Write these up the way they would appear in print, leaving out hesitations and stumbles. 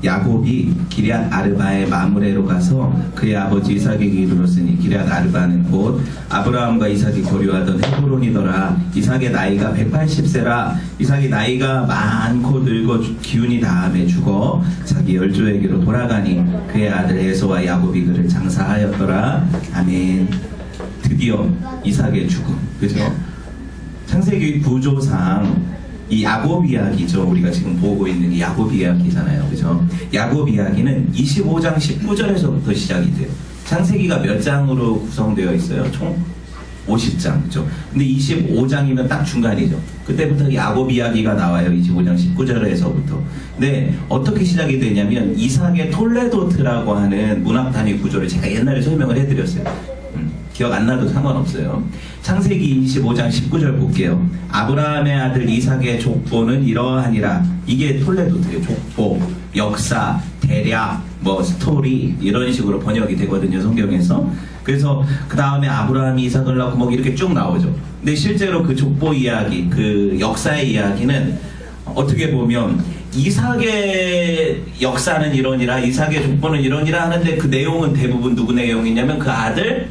야곱이 기럇 아르바의 마므레로 가서 그의 아버지 이삭에게 이르렀으니 기럇 아르바는 곧 아브라함과 이삭이 거류하던 헤브론이더라. 이삭의 나이가 180세라. 이삭이 나이가 많고 늙어 기운이 다함에 죽어 자기 열조에게로 돌아가니 그의 아들 에서와 야곱이 그를 장사하였더라. 아멘. 드디어 이삭의 죽음. 그죠? 창세기 구조상 이 야곱 이야기죠. 우리가 지금 보고 있는 이 야곱 이야기잖아요. 그죠? 야곱 이야기는 25장 19절에서부터 시작이 돼요. 창세기가 몇 장으로 구성되어 있어요? 총 50장. 그죠? 근데 25장이면 딱 중간이죠. 그때부터 야곱 이야기가 나와요. 25장 19절에서부터. 근데 어떻게 시작이 되냐면 이삭의 톨레도트라고 하는 문학 단위 구조를 제가 옛날에 설명을 해드렸어요. 기억 안 나도 상관없어요. 창세기 25장 19절 볼게요. 아브라함의 아들 이삭의 족보는 이러하니라. 이게 톨레도트예요. 족보, 역사, 대략, 뭐 스토리 이런 식으로 번역이 되거든요. 성경에서. 그래서 그 다음에 아브라함이 이삭을 낳고 뭐 이렇게 쭉 나오죠. 근데 실제로 그 족보 이야기, 그 역사의 이야기는 어떻게 보면 이삭의 역사는 이러니라, 이삭의 족보는 이러니라 하는데 그 내용은 대부분 누구 내용이냐면 그 아들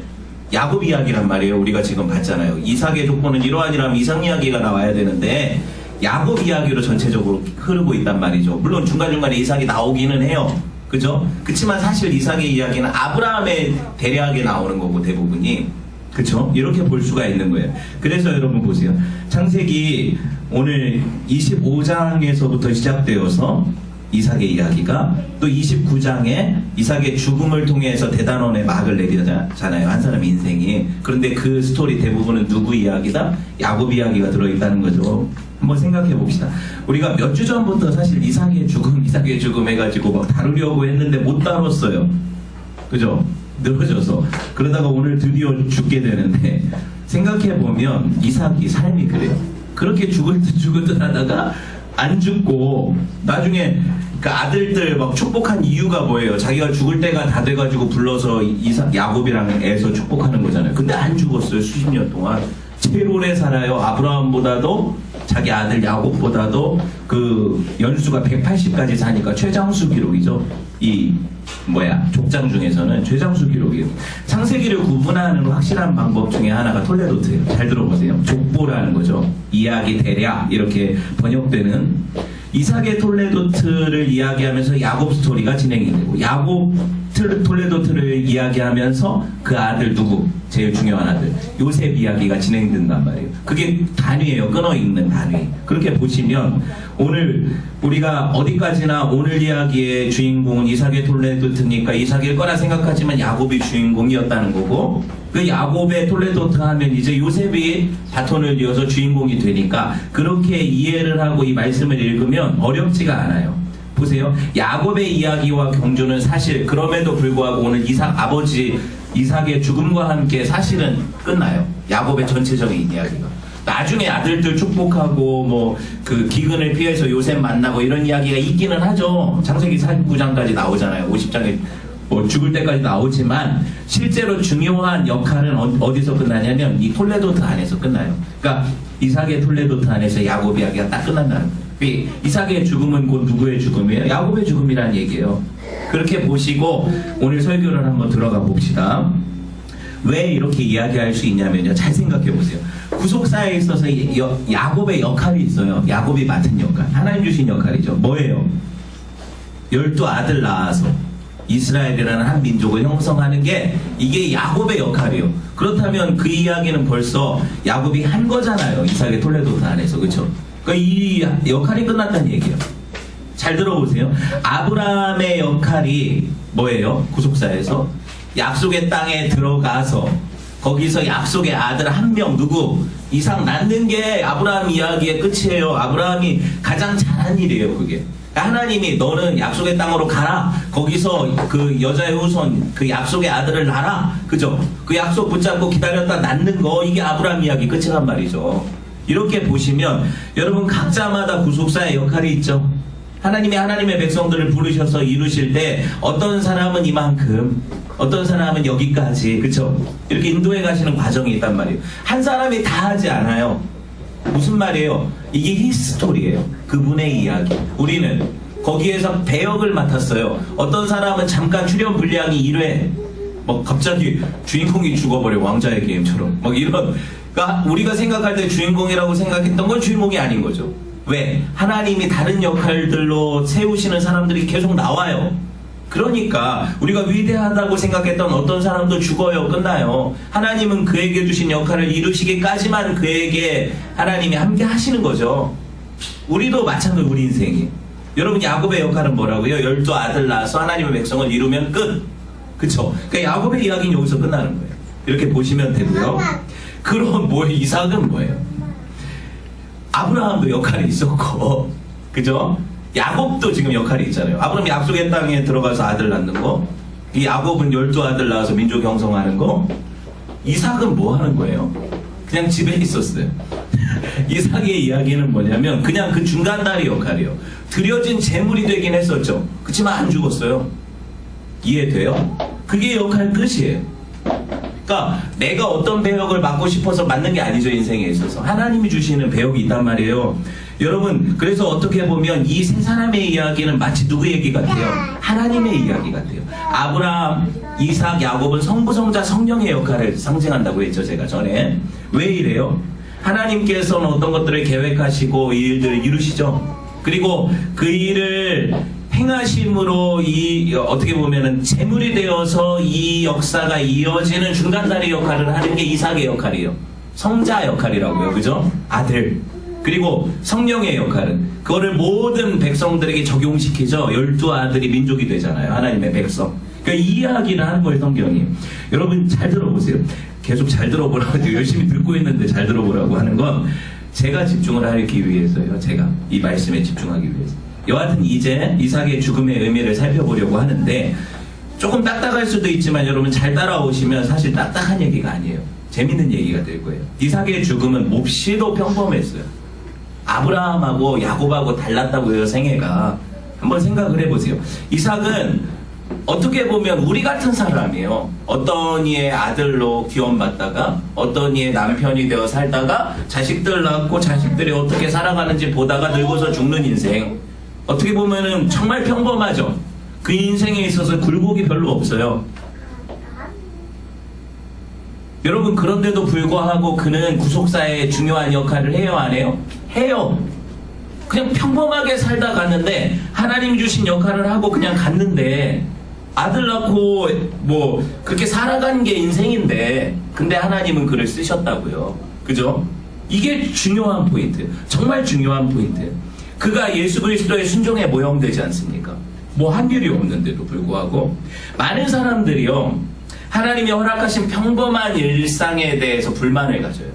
야곱 이야기란 말이에요. 우리가 지금 봤잖아요. 이삭의 족보는 이러하니라면 이삭 이야기가 나와야 되는데 야곱 이야기로 전체적으로 흐르고 있단 말이죠. 물론 중간중간에 이삭이 나오기는 해요. 그죠? 그치만 사실 이삭의 이야기는 아브라함의 대략에 나오는 거고 대부분이. 그쵸? 이렇게 볼 수가 있는 거예요. 그래서 여러분 보세요. 창세기 오늘 25장에서부터 시작되어서 이삭의 이야기가 또 29장에 이삭의 죽음을 통해서 대단원의 막을 내리잖아요. 한 사람의 인생이. 그런데 그 스토리 대부분은 누구 이야기다? 야곱 이야기가 들어있다는 거죠. 한번 생각해 봅시다. 우리가 몇 주 전부터 사실 이삭의 죽음 해가지고 막 다루려고 했는데 못 다뤘어요. 그죠? 늘어져서. 그러다가 오늘 드디어 죽게 되는데 생각해 보면 이삭이 삶이 그래요. 그렇게 죽을 듯 하다가 안 죽고 나중에 그 아들들 막 축복한 이유가 뭐예요? 자기가 죽을 때가 다 돼가지고 불러서 이삭 야곱이랑 애서 축복하는 거잖아요. 근데 안 죽었어요. 수십 년 동안 제일 오래 살아요. 아브라함보다도 자기 아들 야곱보다도 그 연수가 180까지 사니까 최장수 기록이죠. 이 족장 중에서는 최장수 기록이에요. 창세기를 구분하는 확실한 방법 중에 하나가 톨레도트예요. 잘 들어보세요. 족보라는 거죠. 이야기, 대략 이렇게 번역되는 이삭의 톨레도트를 이야기하면서 야곱 스토리가 진행이 되고 야곱 톨레도트를 이야기하면서 그 아들 누구? 제일 중요한 아들 요셉 이야기가 진행된단 말이에요. 그게 단위예요. 끊어있는 단위. 그렇게 보시면 오늘 우리가 어디까지나 오늘 이야기의 주인공은 이삭의 톨레도트니까 이삭일 거라 생각하지만 야곱이 주인공이었다는 거고 그 야곱의 톨레도트 하면 이제 요셉이 바톤을 이어서 주인공이 되니까 그렇게 이해를 하고 이 말씀을 읽으면 어렵지가 않아요. 보세요. 야곱의 이야기와 경주는 사실 그럼에도 불구하고 오늘 아버지 이삭의 죽음과 함께 사실은 끝나요. 야곱의 전체적인 이야기가. 나중에 아들들 축복하고 뭐 그 기근을 피해서 요셉 만나고 이런 이야기가 있기는 하죠. 창세기 49장까지 나오잖아요. 50장에 뭐 죽을 때까지 나오지만 실제로 중요한 역할은 어디서 끝나냐면 이 톨레도트 안에서 끝나요. 그러니까 이삭의 톨레도트 안에서 야곱 이야기가 딱 끝난다는 거예요. 이삭의 죽음은 곧 누구의 죽음이에요? 야곱의 죽음이라는 얘기예요. 그렇게 보시고 오늘 설교를 한번 들어가 봅시다. 왜 이렇게 이야기할 수 있냐면요. 잘 생각해 보세요. 구속사에 있어서 야곱의 역할이 있어요. 야곱이 맡은 역할. 하나님 주신 역할이죠. 뭐예요? 12아들 낳아서 이스라엘이라는 한 민족을 형성하는 게 이게 야곱의 역할이에요. 그렇다면 그 이야기는 벌써 야곱이 한 거잖아요. 이삭의 톨레도트 안에서. 그렇죠? 그러니까 이 역할이 끝났다는 얘기예요. 잘 들어보세요. 아브라함의 역할이 뭐예요? 구속사에서 약속의 땅에 들어가서 거기서 약속의 아들 한 명 누구? 이삭 낳는 게 아브라함 이야기의 끝이에요. 아브라함이 가장 잘한 일이에요. 그게. 하나님이 너는 약속의 땅으로 가라. 거기서 그 여자의 후손 그 약속의 아들을 낳아라. 그죠? 그 약속 붙잡고 기다렸다 낳는 거 이게 아브라함 이야기 끝이란 말이죠. 이렇게 보시면 여러분 각자마다 구속사의 역할이 있죠. 하나님이 하나님의 백성들을 부르셔서 이루실 때 어떤 사람은 이만큼 어떤 사람은 여기까지 그쵸? 이렇게 인도해 가시는 과정이 있단 말이에요. 한 사람이 다 하지 않아요. 무슨 말이에요? 이게 히스토리예요. 그분의 이야기. 우리는 거기에서 배역을 맡았어요. 어떤 사람은 잠깐 출연 분량이 1회, 뭐 갑자기 주인공이 죽어버려, 왕자의 게임처럼. 막 이런, 그러니까 우리가 생각할 때 주인공이라고 생각했던 건 주인공이 아닌 거죠. 왜? 하나님이 다른 역할들로 세우시는 사람들이 계속 나와요. 그러니까 우리가 위대하다고 생각했던 어떤 사람도 죽어요. 끝나요. 하나님은 그에게 주신 역할을 이루시기까지만 그에게 하나님이 함께 하시는 거죠. 우리도 마찬가지, 우리 인생이. 여러분, 야곱의 역할은 뭐라고요? 12아들 낳아서 하나님의 백성을 이루면 끝. 그쵸? 그러니까 야곱의 이야기는 여기서 끝나는 거예요. 이렇게 보시면 되고요. 그럼 뭐예요? 이삭은 뭐예요? 아브라함도 역할이 있었고, 그죠? 야곱도 지금 역할이 있잖아요. 아브라함이 약속의 땅에 들어가서 아들 낳는 거, 이 야곱은 12아들 낳아서 민족 형성하는 거, 이삭은 뭐 하는 거예요? 그냥 집에 있었어요. 이삭의 이야기는 뭐냐면 그냥 그 중간다리 역할이에요. 드려진 재물이 되긴 했었죠. 그치만 안 죽었어요. 이해돼요? 그게 역할 끝이에요. 그러니까 내가 어떤 배역을 맡고 싶어서 맡는 게 아니죠. 인생에 있어서 하나님이 주시는 배역이 있단 말이에요. 여러분, 그래서 어떻게 보면 이 세 사람의 이야기는 마치 누구 얘기 같아요? 하나님의 이야기 같아요. 아브라함, 이삭, 야곱은 성부성자 성령의 역할을 상징한다고 했죠. 제가 전에. 왜 이래요? 하나님께서는 어떤 것들을 계획하시고 이 일들을 이루시죠. 그리고 그 일을 행하심으로 이 어떻게 보면은 재물이 되어서 이 역사가 이어지는 중간다리 역할을 하는 게 이삭의 역할이에요. 성자 역할이라고요. 그죠? 아들. 그리고 성령의 역할은 그거를 모든 백성들에게 적용시키죠. 12아들이 민족이 되잖아요. 하나님의 백성. 그러니까 이 이야기를 하는 거예요. 성경이. 여러분 잘 들어보세요. 계속 잘 들어보라고 열심히 듣고 있는데 잘 들어보라고 하는 건 제가 집중을 하기 위해서요. 제가 이 말씀에 집중하기 위해서. 여하튼 이제 이삭의 죽음의 의미를 살펴보려고 하는데 조금 딱딱할 수도 있지만 여러분 잘 따라오시면 사실 딱딱한 얘기가 아니에요. 재밌는 얘기가 될 거예요. 이삭의 죽음은 몹시도 평범했어요. 아브라함하고 야곱하고 달랐다고 해요. 생애가. 한번 생각을 해보세요. 이삭은 어떻게 보면 우리 같은 사람이에요. 어떤 이의 아들로 기원받다가 어떤 이의 남편이 되어 살다가 자식들 낳고 자식들이 어떻게 살아가는지 보다가 늙어서 죽는 인생. 어떻게 보면은 정말 평범하죠. 그 인생에 있어서 굴곡이 별로 없어요. 여러분, 그런데도 불구하고 그는 구속사의 중요한 역할을 해요, 안 해요? 해요. 그냥 평범하게 살다 갔는데 하나님 주신 역할을 하고 그냥 갔는데 아들 낳고 뭐 그렇게 살아간 게 인생인데 근데 하나님은 그를 쓰셨다고요. 그죠? 이게 중요한 포인트. 정말 중요한 포인트. 그가 예수 그리스도의 순종에 모형되지 않습니까? 뭐 한 일이 없는데도 불구하고 많은 사람들이요, 하나님이 허락하신 평범한 일상에 대해서 불만을 가져요.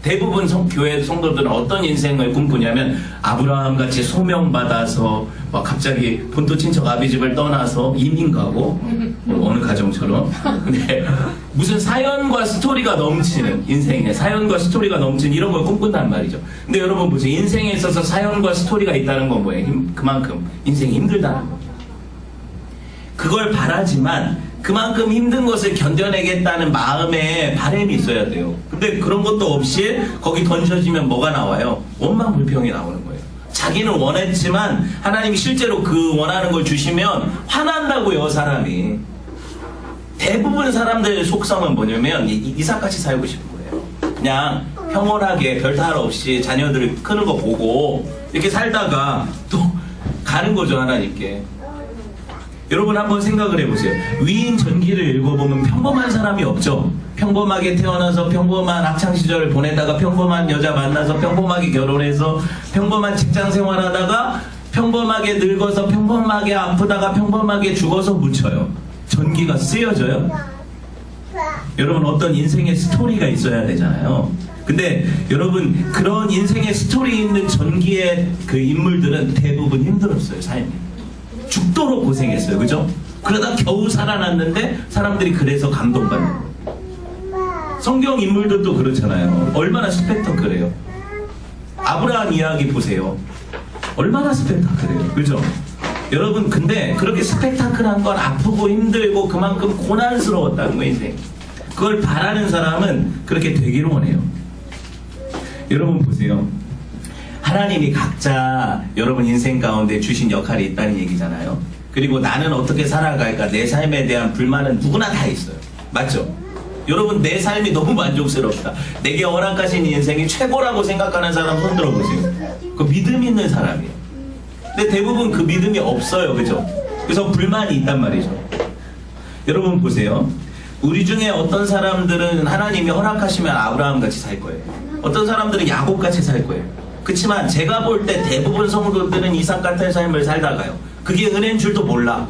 대부분 교회 성도들은 어떤 인생을 꿈꾸냐면 아브라함같이 소명받아서 막 갑자기 본토 친척 아비집을 떠나서 이민 가고 어느 가정처럼 근데 무슨 사연과 스토리가 넘치는 인생에 사연과 스토리가 넘치는 이런 걸 꿈꾼단 말이죠. 근데 여러분 보세요. 인생에 있어서 사연과 스토리가 있다는 건 뭐예요? 그만큼 인생이 힘들다는 거죠. 그걸 바라지만 그만큼 힘든 것을 견뎌내겠다는 마음에 바람이 있어야 돼요. 근데 그런 것도 없이 거기 던져지면 뭐가 나와요? 원망불평이 나오는 거예요. 자기는 원했지만 하나님이 실제로 그 원하는 걸 주시면 화난다고요, 사람이. 대부분 사람들의 속성은 뭐냐면 이삭같이 살고 싶은 거예요. 그냥 평온하게 별탈 없이 자녀들을 크는 거 보고 이렇게 살다가 또 가는 거죠, 하나님께. 여러분 한번 생각을 해보세요. 위인 전기를 읽어보면 평범한 사람이 없죠. 평범하게 태어나서 평범한 학창시절을 보내다가 평범한 여자 만나서 평범하게 결혼해서 평범한 직장 생활하다가 평범하게 늙어서 평범하게 아프다가 평범하게 죽어서 묻혀요. 전기가 쓰여져요? 여러분 어떤 인생의 스토리가 있어야 되잖아요. 근데 여러분 그런 인생의 스토리 있는 전기의 그 인물들은 대부분 힘들었어요. 삶이. 죽도록 고생했어요. 그죠? 그러다 겨우 살아났는데 사람들이 그래서 감동받는 거예요. 성경 인물들도 그렇잖아요. 얼마나 스펙터클해요. 아브라함 이야기 보세요. 얼마나 스펙타클해요. 그죠? 여러분 근데 그렇게 스펙타클한 건 아프고 힘들고 그만큼 고난스러웠다는 거예요. 인생. 그걸 바라는 사람은 그렇게 되기를 원해요. 여러분 보세요. 하나님이 각자 여러분 인생 가운데 주신 역할이 있다는 얘기잖아요. 그리고 나는 어떻게 살아갈까, 내 삶에 대한 불만은 누구나 다 있어요. 맞죠? 여러분, 내 삶이 너무 만족스럽다, 내게 허락하신 인생이 최고라고 생각하는 사람 손 들어보세요. 그 믿음 있는 사람이에요. 근데 대부분 그 믿음이 없어요. 그죠? 그래서 불만이 있단 말이죠. 여러분 보세요. 우리 중에 어떤 사람들은 하나님이 허락하시면 아브라함 같이 살 거예요. 어떤 사람들은 야곱 같이 살 거예요. 그렇지만 제가 볼 때 대부분 성도들은 이삭 같은 삶을 살다가요, 그게 은혜인 줄도 몰라.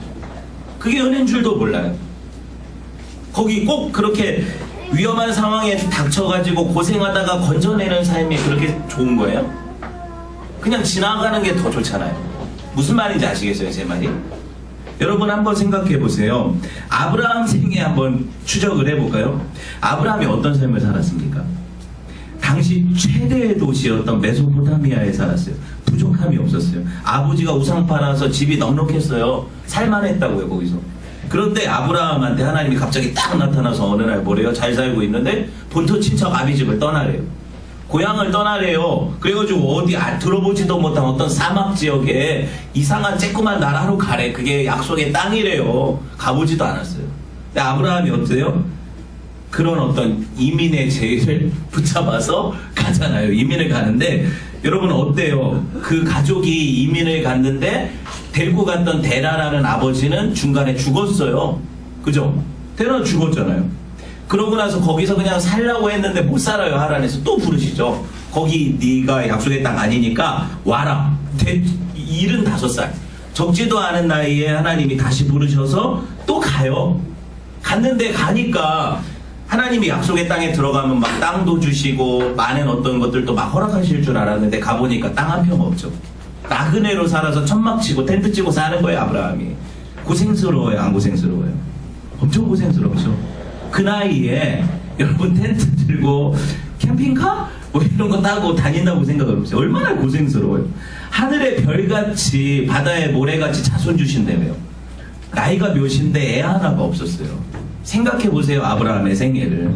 그게 은혜인 줄도 몰라요. 거기 꼭 그렇게 위험한 상황에 닥쳐가지고 고생하다가 건져내는 삶이 그렇게 좋은 거예요? 그냥 지나가는 게 더 좋잖아요. 무슨 말인지 아시겠어요, 제 말이? 여러분 한번 생각해 보세요. 아브라함 생애 한번 추적을 해볼까요? 아브라함이 어떤 삶을 살았습니까? 당시 최대의 도시였던 메소포타미아에 살았어요. 부족함이 없었어요. 아버지가 우상 팔아서 집이 넉넉했어요. 살만했다고요, 거기서. 그런데 아브라함한테 하나님이 갑자기 딱 나타나서 어느 날 뭐래요? 잘 살고 있는데 본토 친척 아비집을 떠나래요. 고향을 떠나래요. 그래가지고 어디 들어보지도 못한 어떤 사막 지역에 이상한 쬐끄만 나라로 가래. 그게 약속의 땅이래요. 가보지도 않았어요. 근데 아브라함이 어때요? 그런 어떤 이민의 죄를 붙잡아서 가잖아요. 이민을 가는데 여러분 어때요? 그 가족이 이민을 갔는데 데리고 갔던 데라라는 아버지는 중간에 죽었어요. 그죠? 데라 죽었잖아요. 그러고 나서 거기서 그냥 살라고 했는데 못 살아요. 하란에서 또 부르시죠. 거기 네가 약속의 땅 아니니까 와라. 75살 적지도 않은 나이에 하나님이 다시 부르셔서 또 가요. 갔는데 가니까 하나님이 약속의 땅에 들어가면 막 땅도 주시고 많은 어떤 것들도 막 허락하실 줄 알았는데 가보니까 땅 한 평 없죠. 나그네로 살아서 천막 치고 텐트 치고 사는 거예요. 아브라함이. 고생스러워요, 안 고생스러워요? 엄청 고생스럽죠. 그 나이에 여러분 텐트 들고 캠핑카? 뭐 이런 거 타고 다닌다고 생각을 해보세요. 얼마나 고생스러워요. 하늘의 별같이 바다의 모래같이 자손 주신다며요. 나이가 몇인데 애 하나가 없었어요. 생각해보세요. 아브라함의 생애를.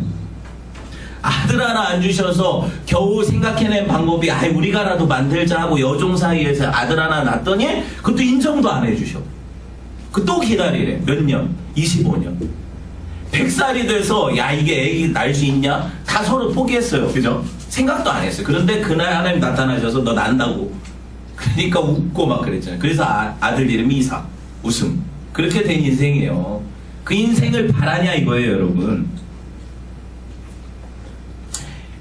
아들 하나 안 주셔서 겨우 생각해낸 방법이 우리가라도 만들자 하고 여종 사이에서 아들 하나 낳았더니 그것도 인정도 안 해주셔. 그 또 기다리래. 몇 년? 25년. 100살이 돼서 야 이게 애기 낳을 수 있냐? 다 서로 포기했어요. 그죠? 생각도 안 했어요. 그런데 그날 하나님 나타나셔서 너 난다고. 그러니까 웃고 막 그랬잖아요. 그래서 아들 이름이 이삭. 웃음. 그렇게 된 인생이에요. 그 인생을 바라냐 이거예요, 여러분.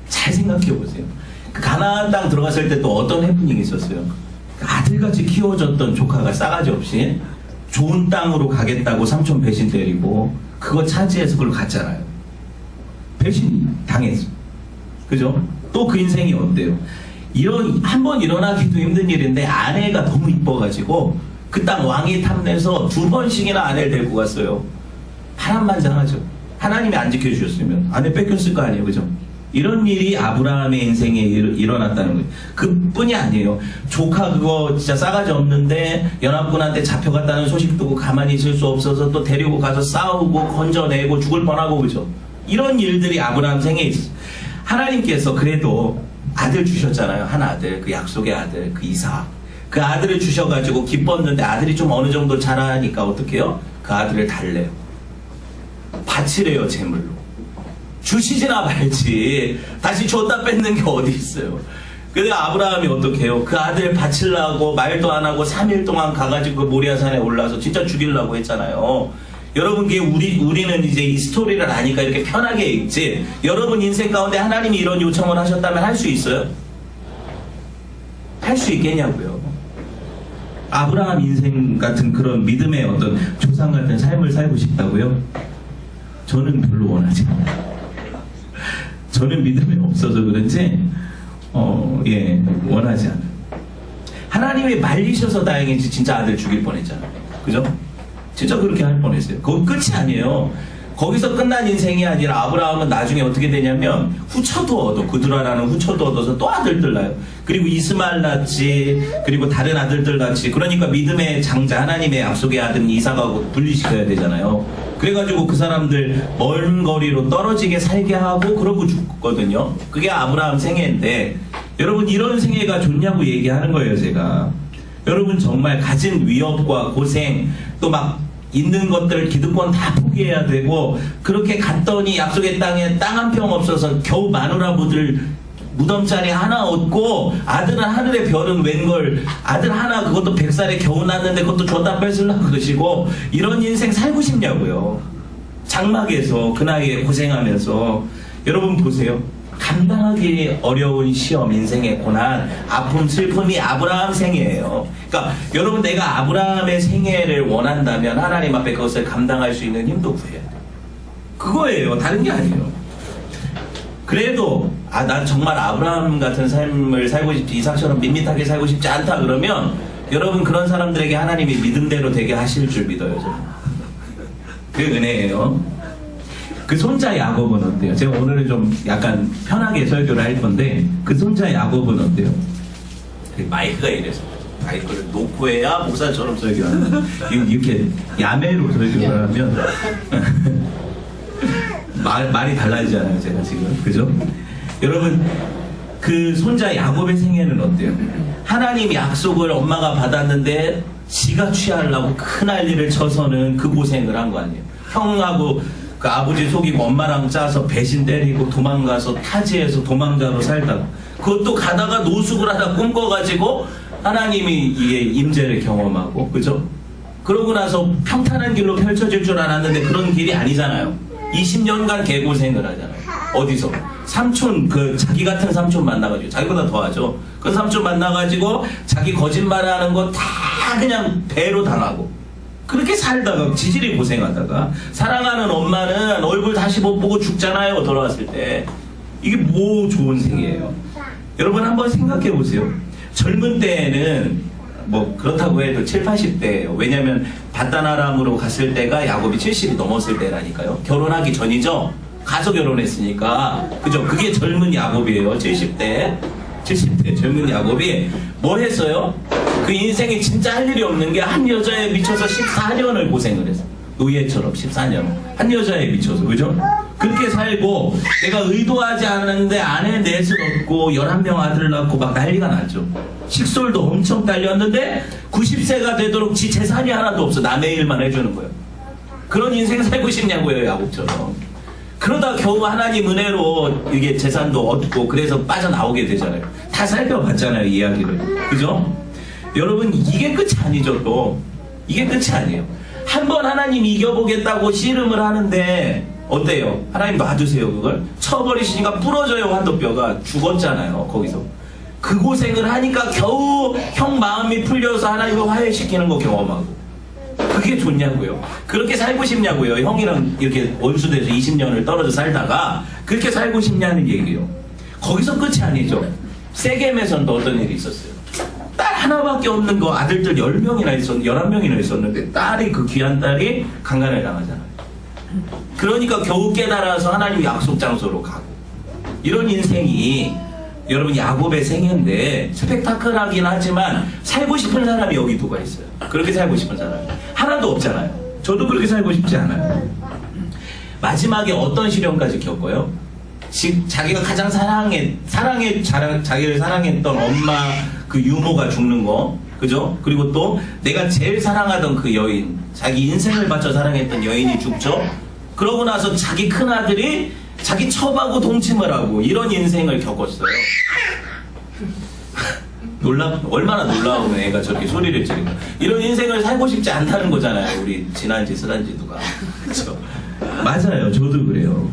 잘 생각해 보세요. 그 가나안 땅 들어갔을 때 또 어떤 해프닝이 있었어요. 아들같이 키워줬던 조카가 싸가지 없이 좋은 땅으로 가겠다고 삼촌 배신 때리고 그거 차지해서 그걸 갔잖아요. 배신 당했어. 그죠? 또 그 인생이 어때요? 한 번 일어나기도 힘든 일인데 아내가 너무 이뻐가지고 그 땅 왕이 탐내서 2번씩이나 아내를 데리고 갔어요. 파란만장하죠. 하나님이 안 지켜주셨으면 아내 뺏겼을 거 아니에요. 그죠? 이런 일이 아브라함의 인생에 일어났다는 거예요. 그뿐이 아니에요. 조카 그거 진짜 싸가지 없는데 연합군한테 잡혀갔다는 소식 듣고 가만히 있을 수 없어서 또 데리고 가서 싸우고 건져내고 죽을 뻔하고 그죠? 이런 일들이 아브라함 생애에 있어요. 하나님께서 그래도 아들 주셨잖아요. 한 아들, 그 약속의 아들, 그 이삭. 그 아들을 주셔가지고 기뻤는데 아들이 좀 어느 정도 자라니까 어떻게 해요? 그 아들을 달래요. 바치래요, 제물로. 주시지나 말지 다시 줬다 뺏는 게 어디 있어요. 근데 아브라함이 어떻게 해요? 그 아들 바치려고 말도 안 하고 3일 동안 가가지고 그 모리아산에 올라서 진짜 죽이려고 했잖아요. 여러분, 우리는 이제 이 스토리를 아니까 이렇게 편하게 읽지, 여러분 인생 가운데 하나님이 이런 요청을 하셨다면 할 수 있어요? 할 수 있겠냐고요. 아브라함 인생 같은 그런 믿음의 어떤 조상 같은 삶을 살고 싶다고요? 저는 별로 원하지 않아요. 저는 믿음이 없어서 그런지 원하지 않아요. 하나님이 말리셔서 다행이지 진짜 아들 죽일 뻔했잖아요. 그죠? 진짜 그렇게 할 뻔했어요. 그거 끝이 아니에요. 거기서 끝난 인생이 아니라 아브라함은 나중에 어떻게 되냐면 후처도 얻어. 그드라라는 후처도 얻어서 또 아들들 낳아요. 그리고 이스마엘 낳지, 그리고 다른 아들들 낳지. 그러니까 믿음의 장자 하나님의 약속의 아들 이삭하고 분리시켜야 되잖아요. 그래가지고 그 사람들 먼 거리로 떨어지게 살게 하고 그러고 죽거든요. 그게 아브라함 생애인데, 여러분 이런 생애가 좋냐고 얘기하는 거예요 제가. 여러분 정말 가진 위협과 고생 또 막 있는 것들 기득권 다 포기해야 되고 그렇게 갔더니 약속의 땅에 땅 한 평 없어서 겨우 마누라 무덤자리 하나 얻고 아들은 하늘의 별은 웬걸 아들 하나 그것도 100살에 겨우 낳았는데 그것도 줬다 뺏으려고 그러시고 이런 인생 살고 싶냐고요. 장막에서 그 나이에 고생하면서 여러분 보세요. 감당하기 어려운 시험, 인생의 고난, 아픔, 슬픔이 아브라함 생애예요. 그러니까 여러분 내가 아브라함의 생애를 원한다면 하나님 앞에 그것을 감당할 수 있는 힘도 구해야 돼요. 그거예요. 다른 게 아니에요. 그래도 난 정말 아브라함 같은 삶을 살고 싶지 이삭처럼 밋밋하게 살고 싶지 않다 그러면 여러분 그런 사람들에게 하나님이 믿음대로 되게 하실 줄 믿어요. 저는. 그 은혜예요. 그 손자 야곱은 어때요? 제가 오늘은 좀 약간 편하게 설교를 할 건데 그 손자 야곱은 어때요? 마이크가 이래서 마이크를 놓고 해야 목사처럼 설교하는 이렇게 야매로 설교를 하면 말이 달라지잖아요 제가 지금 그죠? 여러분 그 손자 야곱의 생애는 어때요? 하나님 약속을 엄마가 받았는데 지가 취하려고 큰 난리를 쳐서는 그 고생을 한 거 아니에요? 형하고 그 아버지 속이고 엄마랑 짜서 배신 때리고 도망가서 타지에서 도망자로 살다가 그것도 가다가 노숙을 하다 꿈꿔가지고 하나님이 이게 임재를 경험하고 그죠? 그러고 나서 평탄한 길로 펼쳐질 줄 알았는데 그런 길이 아니잖아요. 20년간 개고생을 하잖아요. 어디서? 삼촌 자기 같은 삼촌 만나가지고 자기보다 더하죠. 그 삼촌 만나가지고 자기 거짓말하는 거 다 그냥 배로 당하고 그렇게 살다가 지질이 고생하다가 사랑하는 엄마는 얼굴 다시 못 보고 죽잖아요. 돌아왔을 때 이게 뭐 좋은 생이에요. 여러분 한번 생각해 보세요. 젊은 때에는 뭐 그렇다고 해도 7, 80대예요. 왜냐면 바다나람으로 갔을 때가 야곱이 70이 넘었을 때라니까요. 결혼하기 전이죠. 가서 결혼했으니까 그죠? 그게 젊은 야곱이에요. 70대 젊은 야곱이 뭐 했어요? 그 인생에 진짜 할 일이 없는 게 한 여자에 미쳐서 14년을 고생을 했어. 노예처럼 14년 한 여자에 미쳐서 그죠? 그렇게 살고 내가 의도하지 않았는데 아내 넷을 얻고 11명 아들을 낳고 막 난리가 났죠. 식솔도 엄청 딸렸는데 90세가 되도록 지 재산이 하나도 없어. 남의 일만 해주는 거예요. 그런 인생 살고 싶냐고요. 야곱처럼. 그러다 겨우 하나님 은혜로 이게 재산도 얻고 그래서 빠져나오게 되잖아요. 다 살펴봤잖아요. 이야기를. 그죠? 여러분 이게 끝이 아니죠. 또 이게 끝이 아니에요. 한번 하나님 이겨보겠다고 씨름을 하는데 어때요? 하나님 놔두세요. 그걸 쳐버리시니까 부러져요. 환도뼈가 죽었잖아요. 거기서 그 고생을 하니까 겨우 형 마음이 풀려서 하나님을 화해시키는 거 경험하고 그게 좋냐고요. 그렇게 살고 싶냐고요. 형이랑 이렇게 원수돼서 20년을 떨어져 살다가 그렇게 살고 싶냐는 얘기예요. 거기서 끝이 아니죠. 세겜에서는 어떤 일이 있었어요. 딸 하나밖에 없는 거 아들들 11명이나 있었는데 딸이 그 귀한 딸이 강간을 당하잖아요. 그러니까 겨우 깨달아서 하나님 약속 장소로 가고 이런 인생이 여러분 야곱의 생애인데 스펙타클하긴 하지만 살고 싶은 사람이 여기 누가 있어요? 그렇게 살고 싶은 사람이 하나도 없잖아요. 저도 그렇게 살고 싶지 않아요. 마지막에 어떤 시련까지 겪어요? 자기가 가장 자기를 사랑했던 엄마 그 유모가 죽는 거 그죠? 그리고 또 내가 제일 사랑하던 그 여인 자기 인생을 바쳐 사랑했던 여인이 죽죠? 그러고 나서 자기 큰아들이 자기 첩하고 동침을 하고 이런 인생을 겪었어요. 얼마나 놀라운 애가 저렇게 소리를 지르고 이런 인생을 살고 싶지 않다는 거잖아요. 우리 지난지 쓰단지 누가 그렇죠? 맞아요. 저도 그래요.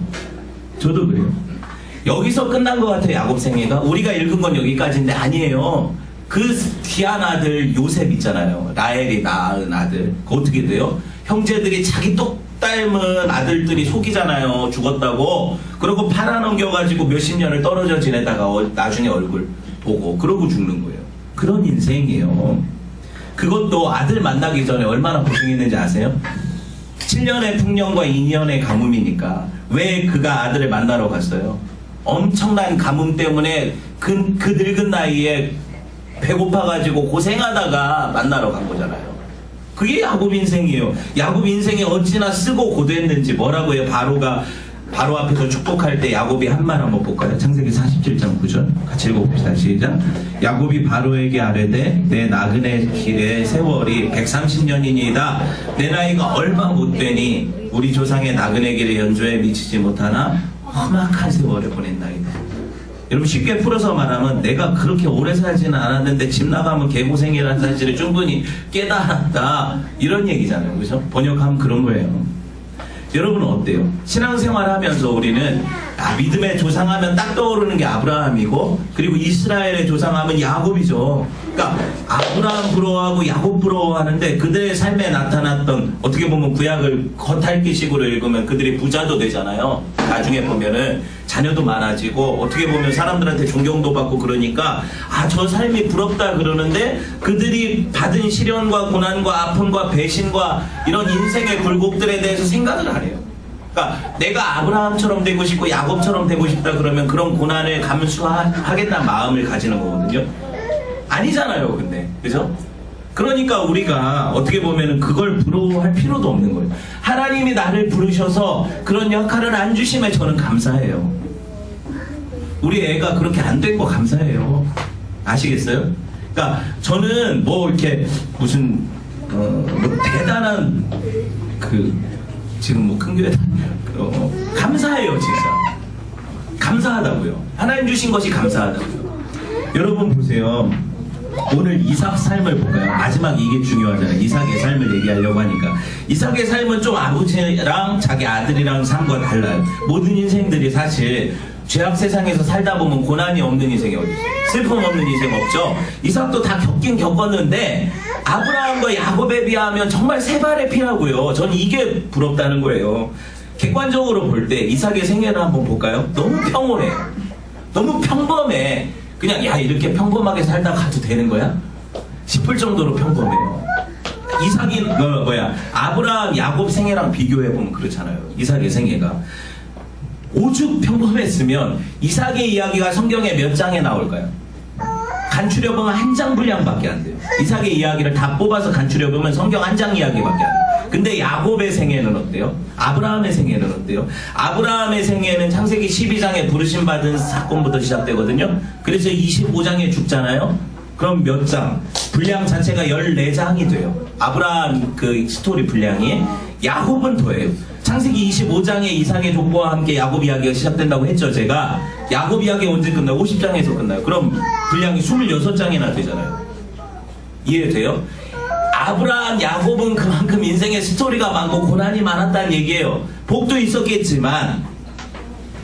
여기서 끝난 것 같아요. 야곱 생애가 우리가 읽은 건 여기까지인데 아니에요. 그 귀한 아들 요셉 있잖아요. 라헬이 낳은 아들 그거 어떻게 돼요? 형제들이 자기 똑 닮은 아들들이 속이잖아요. 죽었다고. 그러고 팔아넘겨가지고 몇십 년을 떨어져 지내다가 나중에 얼굴 보고 그러고 죽는 거예요. 그런 인생이에요. 그것도 아들 만나기 전에 얼마나 고생했는지 아세요? 7년의 풍년과 2년의 가뭄이니까. 왜 그가 아들을 만나러 갔어요? 엄청난 가뭄 때문에 그 늙은 나이에 배고파가지고 고생하다가 만나러 간 거잖아요. 그게 야곱 인생이에요. 야곱 인생이 어찌나 쓰고 고됐는지 뭐라고 해요? 바로가 바로 앞에서 축복할 때 야곱이 한 말 한번 볼까요? 창세기 47장 9절 같이 읽어봅시다. 시작. 야곱이 바로에게 아뢰되 내 나그네 길의 세월이 130년이니이다. 내 나이가 얼마 못되니 우리 조상의 나그네 길의 연조에 미치지 못하나 험악한 세월을 보낸다이다. 여러분 쉽게 풀어서 말하면 내가 그렇게 오래 살지는 않았는데 집 나가면 개고생이라는 사실을 충분히 깨달았다. 이런 얘기잖아요. 그죠? 번역하면 그런 거예요. 여러분은 어때요? 신앙생활 하면서 우리는 믿음의 조상하면 딱 떠오르는 게 아브라함이고 그리고 이스라엘의 조상하면 야곱이죠. 그러니까 아브라함 부러워하고 야곱 부러워하는데 그들의 삶에 나타났던 어떻게 보면 구약을 겉핥기식으로 읽으면 그들이 부자도 되잖아요. 나중에 보면은 자녀도 많아지고 어떻게 보면 사람들한테 존경도 받고 그러니까 저 삶이 부럽다 그러는데 그들이 받은 시련과 고난과 아픔과 배신과 이런 인생의 굴곡들에 대해서 생각을 안 해요. 그러니까 내가 아브라함처럼 되고 싶고 야곱처럼 되고 싶다 그러면 그런 고난을 감수하겠다는 마음을 가지는 거거든요. 아니잖아요, 근데. 그죠? 그러니까 우리가 어떻게 보면은 그걸 부러워할 필요도 없는 거예요. 하나님이 나를 부르셔서 그런 역할을 안 주심에 저는 감사해요. 우리 애가 그렇게 안 된 거 감사해요. 아시겠어요? 그러니까 저는 뭐 이렇게 무슨 뭐 대단한 지금 뭐 큰 교회 감사해요, 진짜. 감사하다고요. 하나님 주신 것이 감사하다고요. 여러분 보세요. 오늘 이삭 삶을 볼까요? 마지막 이게 중요하잖아요. 이삭의 삶을 얘기하려고 하니까. 이삭의 삶은 좀 아버지랑 자기 아들이랑 삶과 달라요. 모든 인생들이 사실 죄악 세상에서 살다 보면 고난이 없는 인생이 어디 있어요? 슬픔 없는 인생 없죠? 이삭도 다 겪긴 겪었는데 아브라함과 야곱에 비하면 정말 세 발의 피라고요. 전 이게 부럽다는 거예요. 객관적으로 볼 때 이삭의 생애를 한번 볼까요? 너무 평온해요. 너무 평범해. 그냥 이렇게 평범하게 살다 가도 되는 거야? 싶을 정도로 평범해요. 이삭이 아브라함, 야곱 생애랑 비교해보면 그렇잖아요. 이삭의 생애가 오죽 평범했으면 이삭의 이야기가 성경에 몇 장에 나올까요? 간추려보면 한 장 분량밖에 안 돼요. 이삭의 이야기를 다 뽑아서 간추려보면 성경 한 장 이야기밖에 안 돼요. 근데 야곱의 생애는 어때요? 아브라함의 생애는 어때요? 아브라함의 생애는 창세기 12장에 부르심받은 사건부터 시작되거든요. 그래서 25장에 죽잖아요. 그럼 몇 장? 분량 자체가 14장이 돼요. 아브라함 그 스토리 분량이. 야곱은 더해요. 창세기 25장에 이삭의 족보와 함께 야곱 이야기가 시작된다고 했죠. 제가 야곱 이야기 언제 끝나요? 50장에서 끝나요. 그럼 분량이 26장이나 되잖아요. 이해돼요? 아브라함, 야곱은 그만큼 인생의 스토리가 많고 고난이 많았다는 얘기예요. 복도 있었겠지만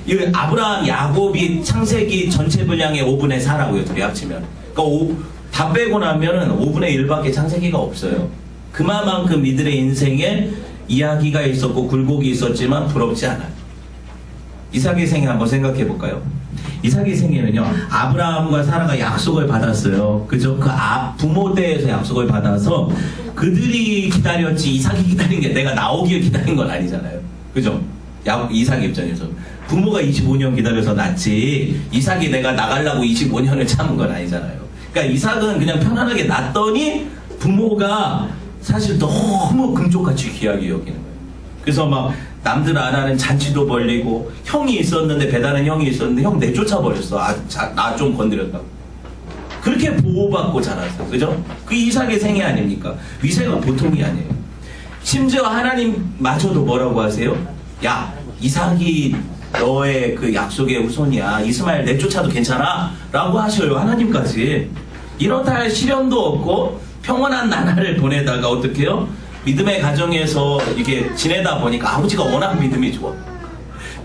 이 아브라함, 야곱이 창세기 전체 분량의 5분의 4라고요. 둘이 합치면. 그러니까 다 빼고 나면은 5분의 1밖에 창세기가 없어요. 그만큼 이들의 인생에 이야기가 있었고 굴곡이 있었지만 부럽지 않아요. 이삭의 생애 한번 생각해 볼까요? 이삭의 생애는요, 아브라함과 사라가 약속을 받았어요. 그죠? 부모 때에서 약속을 받아서 그들이 기다렸지 이삭이 기다린 게 내가 나오길 기다린 건 아니잖아요. 그죠? 이삭 입장에서 부모가 25년 기다려서 낳지 이삭이 내가 나가려고 25년을 참은 건 아니잖아요. 그러니까 이삭은 그냥 편안하게 낳았더니 부모가 사실 너무 금쪽같이 귀하게 여기는 거예요. 그래서 막 남들 안 하는 잔치도 벌리고 형이 있었는데 배다른 형이 있었는데 형 내쫓아 버렸어. 나 좀 건드렸다고. 그렇게 보호받고 자랐어요. 그죠? 그 이삭의 생애 아닙니까? 위세가 보통이 아니에요. 심지어 하나님마저도 뭐라고 하세요? 야, 이삭이 너의 그 약속의 후손이야. 이스마엘 내쫓아도 괜찮아. 라고 하셔요. 하나님까지. 이렇다 할 시련도 없고 평온한 나날을 보내다가 어떻게 해요? 믿음의 가정에서 이게 지내다 보니까 아버지가 워낙 믿음이 좋아.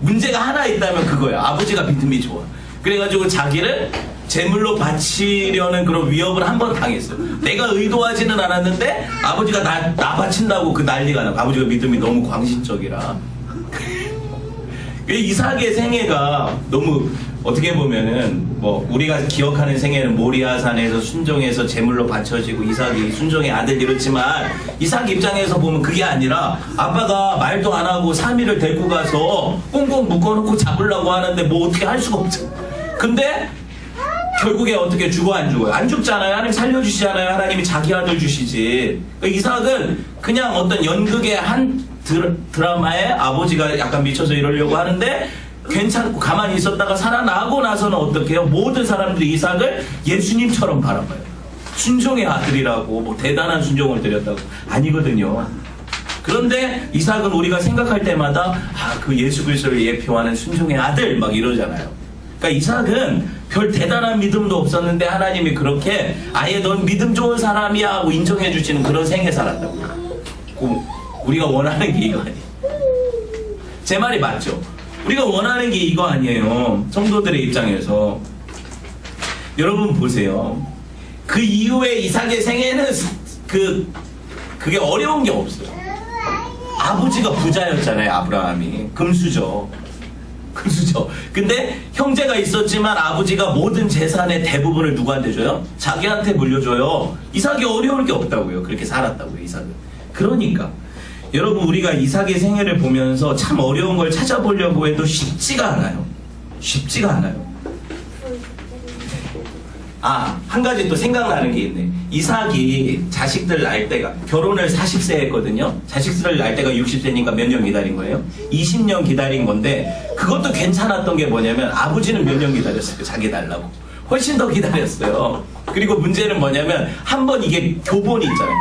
문제가 하나 있다면 그거야. 아버지가 믿음이 좋아. 그래가지고 자기를 제물로 바치려는 그런 위협을 한 번 당했어요. 내가 의도하지는 않았는데 아버지가 나 바친다고 그 난리가 나고 아버지가 믿음이 너무 광신적이라. 이삭의 생애가 너무 어떻게 보면은 뭐 우리가 기억하는 생애는 모리아산에서 순종해서 제물로 바쳐지고 이삭이 순종의 아들 이렇지만 이삭 입장에서 보면 그게 아니라 아빠가 말도 안 하고 사미를 데리고 가서 꽁꽁 묶어놓고 잡으려고 하는데 뭐 어떻게 할 수가 없죠. 근데 결국에 어떻게 죽어 안 죽어요? 안 죽잖아요. 하나님 살려주시잖아요. 하나님이 자기 아들 주시지. 그러니까 이삭은 그냥 어떤 연극의 한 드라마에 아버지가 약간 미쳐서 이러려고 하는데 괜찮고 가만히 있었다가 살아나고 나서는 어떻게 해요? 모든 사람들이 이삭을 예수님처럼 바라봐요. 순종의 아들이라고 뭐 대단한 순종을 드렸다고. 아니거든요. 그런데 이삭은 우리가 생각할 때마다 그 예수 그리스도를 예표하는 순종의 아들 막 이러잖아요. 그러니까 이삭은 별 대단한 믿음도 없었는데 하나님이 그렇게 아예 넌 믿음 좋은 사람이야 하고 인정해 주시는 그런 생애 살았다고요. 우리가 원하는 게 이거 아니에요. 제 말이 맞죠? 우리가 원하는 게 이거 아니에요. 성도들의 입장에서. 여러분 보세요. 그 이후에 이삭의 생애는 그게 어려운 게 없어요. 아버지가 부자였잖아요. 아브라함이. 금수저. 근데 형제가 있었지만 아버지가 모든 재산의 대부분을 누구한테 줘요? 자기한테 물려줘요. 이삭이 어려울 게 없다고요. 그렇게 살았다고요. 이삭은. 그러니까 여러분 우리가 이삭의 생애를 보면서 참 어려운 걸 찾아보려고 해도 쉽지가 않아요. 한 가지 또 생각나는 게 있네. 이삭이 자식들 낳을 때가 결혼을 40세 했거든요. 자식들을 낳을 때가 60세니까 몇 년 기다린 거예요? 20년 기다린 건데 그것도 괜찮았던 게 뭐냐면 아버지는 몇 년 기다렸어요. 자기 낳으려고. 훨씬 더 기다렸어요. 그리고 문제는 뭐냐면 한번 이게 교본이 있잖아요.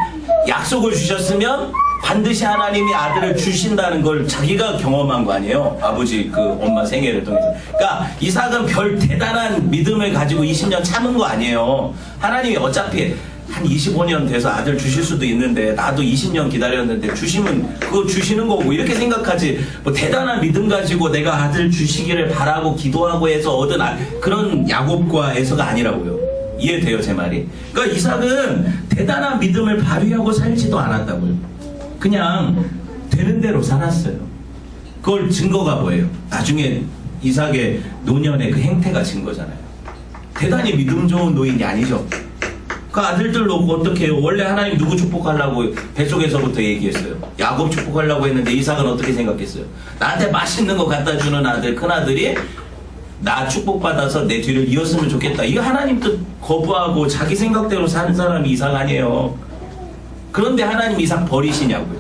약속을 주셨으면 반드시 하나님이 아들을 주신다는 걸 자기가 경험한 거 아니에요? 아버지 엄마 생애를 통해서. 그러니까 이삭은 별 대단한 믿음을 가지고 20년 참은 거 아니에요. 하나님이 어차피 한 25년 돼서 아들 주실 수도 있는데 나도 20년 기다렸는데 주시면 그거 주시는 거고 이렇게 생각하지 뭐 대단한 믿음 가지고 내가 아들 주시기를 바라고 기도하고 해서 얻은 그런 야곱과 에서가 아니라고요. 이해돼요 제 말이? 그러니까 이삭은 대단한 믿음을 발휘하고 살지도 않았다고요. 그냥 되는 대로 살았어요. 그걸 증거가 뭐예요? 나중에 이삭의 노년의 그 행태가 증거잖아요. 대단히 믿음 좋은 노인이 아니죠. 그 아들들 놓고 어떻게 해요? 원래 하나님 누구 축복하려고 뱃속에서부터 얘기했어요. 야곱 축복하려고 했는데 이삭은 어떻게 생각했어요? 나한테 맛있는 거 갖다 주는 아들, 큰아들이 나 축복받아서 내 뒤를 이었으면 좋겠다. 이거 하나님 뜻 거부하고 자기 생각대로 사는 사람이 이삭 아니에요. 그런데 하나님 이삭 버리시냐고요.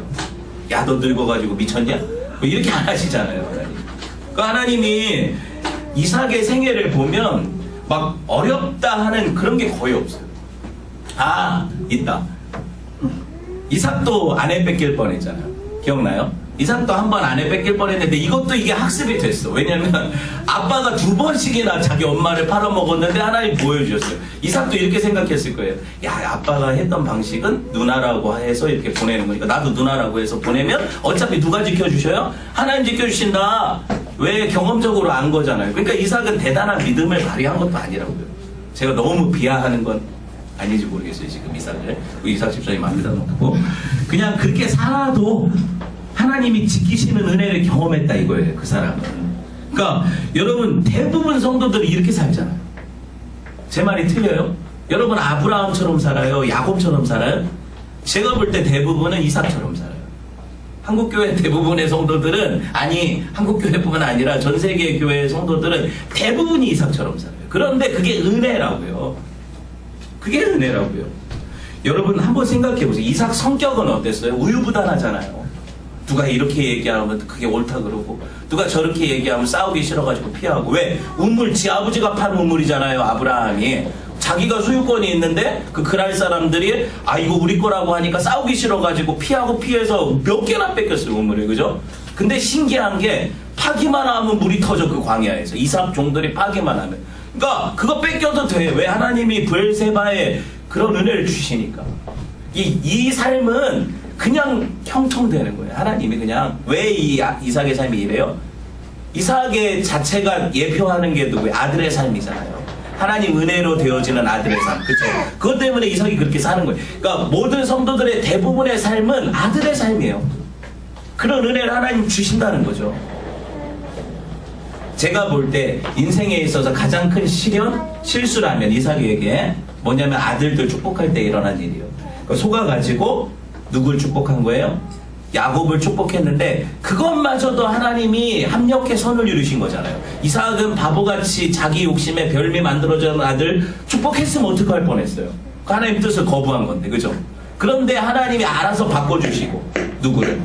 야, 너 늙어가지고 미쳤냐? 뭐 이렇게 안 하시잖아요. 하나님. 그 하나님이 이삭의 생애를 보면 막 어렵다 하는 그런 게 거의 없어요. 있다. 이삭도 아내 뺏길 뻔했잖아요. 기억나요? 이삭도 한 번 아내 뺏길 뻔했는데 이것도 이게 학습이 됐어. 왜냐면 아빠가 2번씩이나 자기 엄마를 팔아먹었는데 하나님 보여주셨어요. 이삭도 이렇게 생각했을 거예요. 야, 아빠가 했던 방식은 누나라고 해서 이렇게 보내는 거니까 나도 누나라고 해서 보내면 어차피 누가 지켜주셔요? 하나님 지켜주신다. 왜? 경험적으로 안 거잖아요. 그러니까 이삭은 대단한 믿음을 발휘한 것도 아니라고요. 제가 너무 비하하는 건 아닌지 모르겠어요. 지금 이삭 집사님 안 믿어놓고 그냥 그렇게 살아도 하나님이 지키시는 은혜를 경험했다 이거예요. 그 사람은. 그러니까 여러분 대부분 성도들이 이렇게 살잖아요. 제 말이 틀려요? 여러분 아브라함처럼 살아요? 야곱처럼 살아요? 제가 볼 때 대부분은 이삭처럼 살아요. 한국교회 대부분의 성도들은 한국교회뿐만 아니라 전 세계 교회의 성도들은 대부분이 이삭처럼 살아요. 그런데 그게 은혜라고요. 여러분 한번 생각해 보세요. 이삭 성격은 어땠어요? 우유부단하잖아요. 누가 이렇게 얘기하면 그게 옳다 그러고 누가 저렇게 얘기하면 싸우기 싫어가지고 피하고. 왜? 지 아버지가 판 우물이잖아요. 아브라함이 자기가 소유권이 있는데 그날 사람들이 이거 우리 거라고 하니까 싸우기 싫어가지고 피해서 몇 개나 뺏겼어요. 우물을. 그죠? 근데 신기한 게 파기만 하면 물이 터져. 그 광야에서 이삭 종들이 파기만 하면. 그러니까 그거 뺏겨도 돼. 왜? 하나님이 브엘세바에 그런 은혜를 주시니까. 이 삶은 그냥 형통되는 거예요. 하나님이 그냥. 왜 이삭의 삶이 이래요? 이삭의 자체가 예표하는 게 누구예요? 아들의 삶이잖아요. 하나님 은혜로 되어지는 아들의 삶. 그쵸? 그것 때문에 이삭이 그렇게 사는 거예요. 그러니까 모든 성도들의 대부분의 삶은 아들의 삶이에요. 그런 은혜를 하나님 주신다는 거죠. 제가 볼 때 인생에 있어서 가장 큰 실수라면 이삭에게 뭐냐면 아들들 축복할 때 일어난 일이에요. 속아가지고 누굴 축복한 거예요? 야곱을 축복했는데 그것마저도 하나님이 합력해 선을 이루신 거잖아요. 이삭은 바보같이 자기 욕심에 별미 만들어진 아들 축복했으면 어떡할 뻔했어요. 그 하나님 뜻을 거부한 건데, 그죠? 그런데 하나님이 알아서 바꿔주시고, 누구를?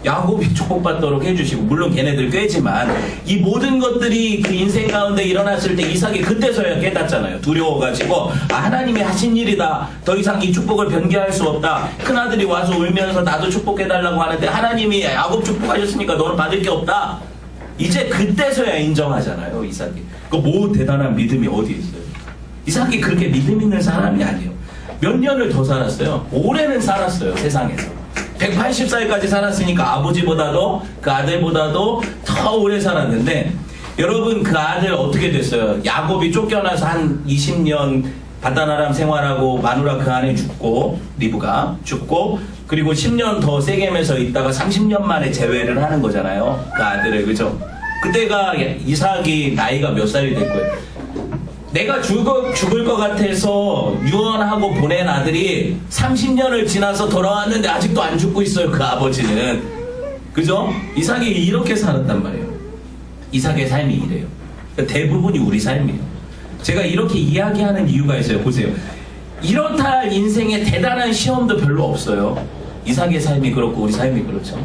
야곱이 축복받도록 해주시고, 물론 걔네들 꾀지만 이 모든 것들이 그 인생 가운데 일어났을 때 이삭이 그때서야 깨닫잖아요. 두려워가지고 하나님이 하신 일이다, 더 이상 이 축복을 변개할 수 없다. 큰아들이 와서 울면서 나도 축복해달라고 하는데 하나님이 야곱 축복하셨으니까 너는 받을 게 없다. 이제 그때서야 인정하잖아요, 이삭이. 그 뭐 대단한 믿음이 어디 있어요? 이삭이 그렇게 믿음 있는 사람이 아니에요. 몇 년을 더 살았어요. 오래는 살았어요, 세상에서. 180살까지 살았으니까 아버지보다도 그 아들보다도 더 오래 살았는데, 여러분 그 아들 어떻게 됐어요? 야곱이 쫓겨나서 한 20년 바다나람 생활하고 마누라 그 안에 죽고, 리브가 죽고, 그리고 10년 더 세겜에서 있다가 30년 만에 재회를 하는 거잖아요, 그 아들을. 그죠? 그때가 이삭이 나이가 몇 살이 될 거예요? 내가 죽을 것 같아서 유언하고 보낸 아들이 30년을 지나서 돌아왔는데 아직도 안 죽고 있어요, 그 아버지는. 그죠? 이삭이 이렇게 살았단 말이에요. 이삭의 삶이 이래요. 그러니까 대부분이 우리 삶이에요. 제가 이렇게 이야기하는 이유가 있어요. 보세요. 이렇다 할 인생에 대단한 시험도 별로 없어요. 이삭의 삶이 그렇고 우리 삶이 그렇죠.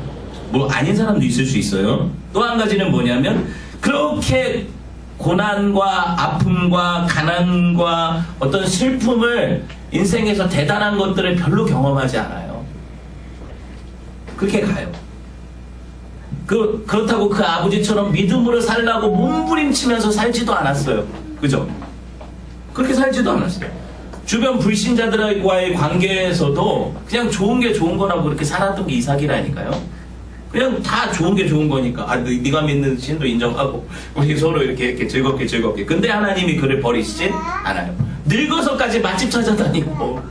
뭐 아닌 사람도 있을 수 있어요. 또 한 가지는 뭐냐면, 그렇게 고난과 아픔과 가난과 어떤 슬픔을, 인생에서 대단한 것들을 별로 경험하지 않아요. 그렇게 가요. 그렇다고 그 아버지처럼 믿음으로 살라고 몸부림치면서 살지도 않았어요. 그죠? 그렇게 살지도 않았어요. 주변 불신자들과의 관계에서도 그냥 좋은 게 좋은 거라고 그렇게 살았던 게 이삭이라니까요. 그냥 다 좋은 게 좋은 거니까, 네가 믿는 신도 인정하고 우리 서로 이렇게 즐겁게. 근데 하나님이 그를 버리시진 않아요. 늙어서까지 맛집 찾아다니고,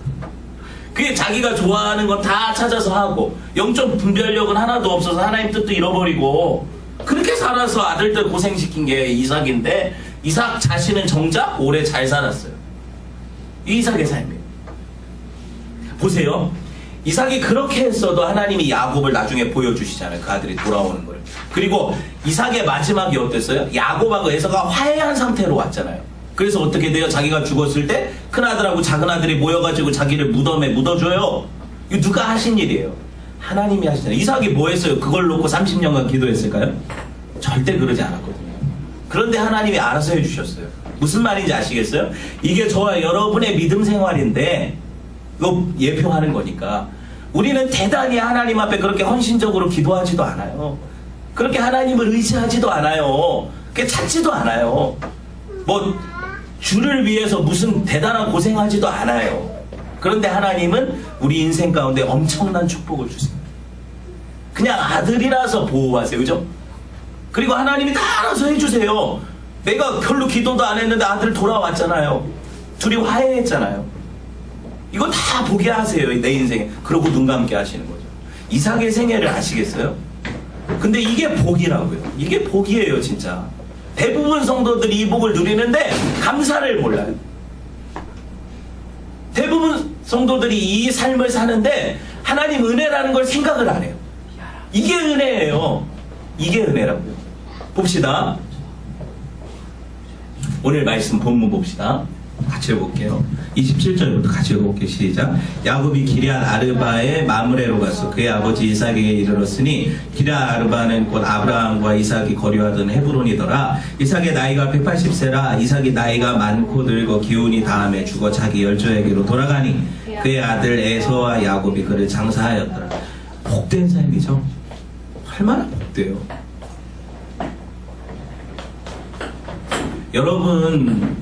그게 자기가 좋아하는 거 다 찾아서 하고, 영적 분별력은 하나도 없어서 하나님 뜻도 잃어버리고, 그렇게 살아서 아들들 고생시킨 게 이삭인데, 이삭 자신은 정작 오래 잘 살았어요. 이 이삭의 삶이에요. 보세요. 이삭이 그렇게 했어도 하나님이 야곱을 나중에 보여주시잖아요. 그 아들이 돌아오는 걸. 그리고 이삭의 마지막이 어땠어요? 야곱하고 에서가 화해한 상태로 왔잖아요. 그래서 어떻게 돼요? 자기가 죽었을 때 큰아들하고 작은아들이 모여가지고 자기를 무덤에 묻어줘요. 이거 누가 하신 일이에요? 하나님이 하시잖아요. 이삭이 뭐 했어요? 그걸 놓고 30년간 기도했을까요? 절대 그러지 않았거든요. 그런데 하나님이 알아서 해주셨어요. 무슨 말인지 아시겠어요? 이게 저와 여러분의 믿음 생활인데, 이거 예표하는 거니까, 우리는 대단히 하나님 앞에 그렇게 헌신적으로 기도하지도 않아요. 그렇게 하나님을 의지하지도 않아요. 그렇게 찾지도 않아요. 뭐 주를 위해서 무슨 대단한 고생하지도 않아요. 그런데 하나님은 우리 인생 가운데 엄청난 축복을 주세요. 그냥 아들이라서 보호하세요. 그죠? 그리고 하나님이 다 알아서 해주세요. 내가 별로 기도도 안 했는데 아들 돌아왔잖아요. 둘이 화해했잖아요. 이거 다 보게 하세요, 내 인생에. 그러고 눈 감게 하시는 거죠. 이삭의 생애를 아시겠어요? 근데 이게 복이라고요. 이게 복이에요, 진짜. 대부분 성도들이 이 복을 누리는데 감사를 몰라요. 대부분 성도들이 이 삶을 사는데 하나님 은혜라는 걸 생각을 안 해요. 이게 은혜예요. 이게 은혜라고요. 봅시다. 오늘 말씀 본문 봅시다. 같이 읽어볼게요. 27절부터 같이 읽어볼게요. 시작. 야곱이 기럇 아르바의 마므레로 가서 그의 아버지 이삭에게 이르렀으니 기럇 아르바는 곧 아브라함과 이삭이 거류하던 헤브론이더라. 이삭의 나이가 180세라. 이삭이 나이가 많고 늙어 기운이 다함에 죽어 자기 열조에게로 돌아가니 그의 아들 에서와 야곱이 그를 장사하였더라. 복된 삶이죠. 얼마나 복돼요. 여러분,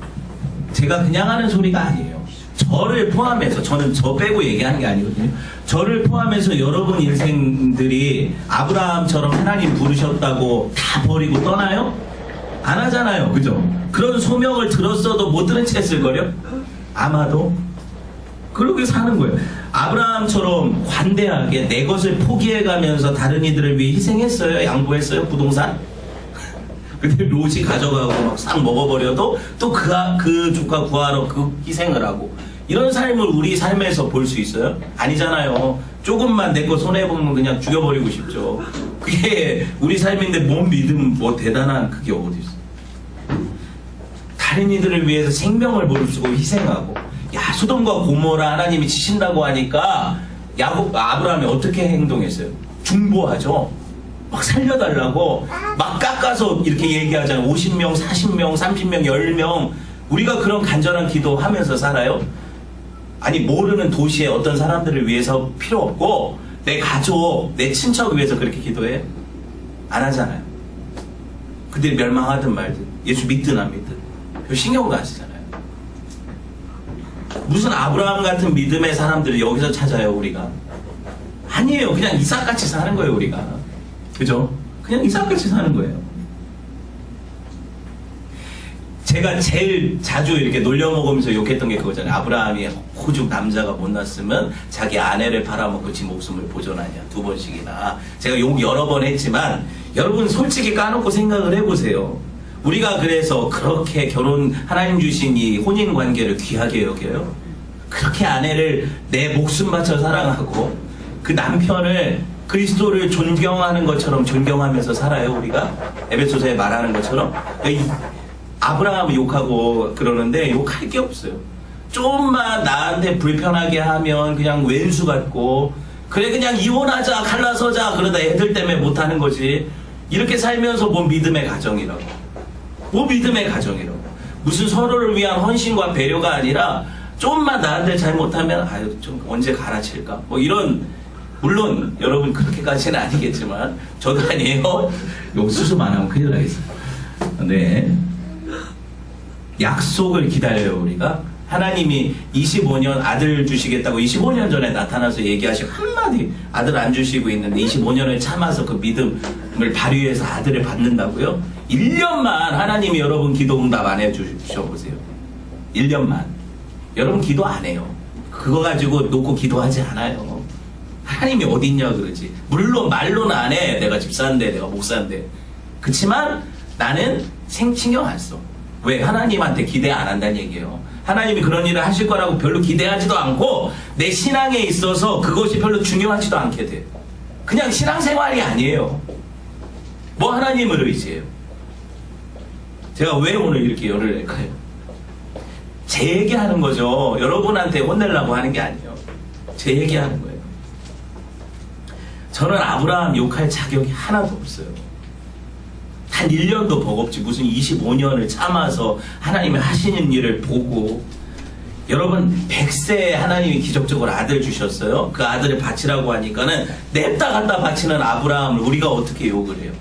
제가 그냥 하는 소리가 아니에요. 저를 포함해서, 저는 저 빼고 얘기하는 게 아니거든요. 저를 포함해서 여러분 인생들이 아브라함처럼 하나님 부르셨다고 다 버리고 떠나요? 안 하잖아요. 그죠? 그런 소명을 들었어도 못 들은 채 했을걸요? 아마도. 그렇게 사는 거예요. 아브라함처럼 관대하게 내 것을 포기해가면서 다른 이들을 위해 희생했어요? 양보했어요? 부동산? 근데 롯이 가져가고 막 싹 먹어버려도 또 그 조카 구하러 그 희생을 하고, 이런 삶을 우리 삶에서 볼 수 있어요? 아니잖아요. 조금만 내 거 손해보면 그냥 죽여버리고 싶죠. 그게 우리 삶인데 뭔 믿음, 뭐 대단한 그게 어디 있어? 다른 이들을 위해서 생명을 무릅쓰고 희생하고, 야, 소돔과 고모라 하나님이 치신다고 하니까 아브라함이 어떻게 행동했어요? 중보하죠. 막 살려달라고 막 깎아서 이렇게 얘기하잖아요. 50명, 40명, 30명, 10명. 우리가 그런 간절한 기도하면서 살아요? 아니, 모르는 도시의 어떤 사람들을 위해서 필요 없고 내 가족, 내 친척을 위해서 그렇게 기도해? 안 하잖아요. 그들이 멸망하든 말든 예수 믿든 안 믿든 별 신경도 안 쓰잖아요. 무슨 아브라함 같은 믿음의 사람들을 여기서 찾아요, 우리가? 아니에요. 그냥 이삭같이 사는 거예요, 우리가. 그죠? 그냥 이삭같이 사는 거예요. 제가 제일 자주 이렇게 놀려먹으면서 욕했던 게 그거잖아요. 아브라함이 호죽 남자가 못 났으면 자기 아내를 팔아먹고 지 목숨을 보존하냐. 2번씩이나. 제가 욕 여러 번 했지만 여러분 솔직히 까놓고 생각을 해보세요. 우리가 그래서 그렇게 하나님 주신 이 혼인 관계를 귀하게 여겨요? 그렇게 아내를 내 목숨 바쳐 사랑하고 그 남편을 그리스도를 존경하는 것처럼 존경하면서 살아요, 우리가? 에베소서에 말하는 것처럼. 아브라함을 욕하고 그러는데 욕할 게 없어요. 조금만 나한테 불편하게 하면 그냥 왼수 같고, 그래 그냥 이혼하자, 갈라서자, 그러다 애들 때문에 못하는 거지. 이렇게 살면서 뭐 믿음의 가정이라고. 뭐 믿음의 가정이라고. 무슨 서로를 위한 헌신과 배려가 아니라 조금만 나한테 잘못하면 아유 좀 언제 갈아칠까? 뭐 이런, 물론 여러분 그렇게까지는 아니겠지만 저도 아니에요. 욕 수수만 하면 큰일 나겠어요. 네. 약속을 기다려요, 우리가. 하나님이 25년 아들 주시겠다고 25년 전에 나타나서 얘기하시고 한마디 아들 안 주시고 있는데 25년을 참아서 그 믿음을 발휘해서 아들을 받는다고요? 1년만 하나님이 여러분 기도 응답 안 해주셔보세요. 1년만. 여러분 기도 안 해요. 그거 가지고 놓고 기도하지 않아요. 하나님이 어딨냐 그러지. 물론 말로는 안 해. 내가 집사인데, 내가 목사인데. 그치만 나는 신경 안 써. 왜? 하나님한테 기대 안 한다는 얘기예요. 하나님이 그런 일을 하실 거라고 별로 기대하지도 않고 내 신앙에 있어서 그것이 별로 중요하지도 않게 돼. 그냥 신앙생활이 아니에요. 뭐 하나님을 의지해요. 제가 왜 오늘 이렇게 열을 낼까요? 제 얘기하는 거죠. 여러분한테 혼내려고 하는 게 아니에요. 제 얘기하는 거예요. 저는 아브라함 욕할 자격이 하나도 없어요. 한 1년도 버겁지 무슨 25년을 참아서 하나님이 하시는 일을 보고. 여러분 100세에 하나님이 기적적으로 아들 주셨어요. 그 아들을 바치라고 하니까는 냅다 갖다 바치는 아브라함을 우리가 어떻게 욕을 해요?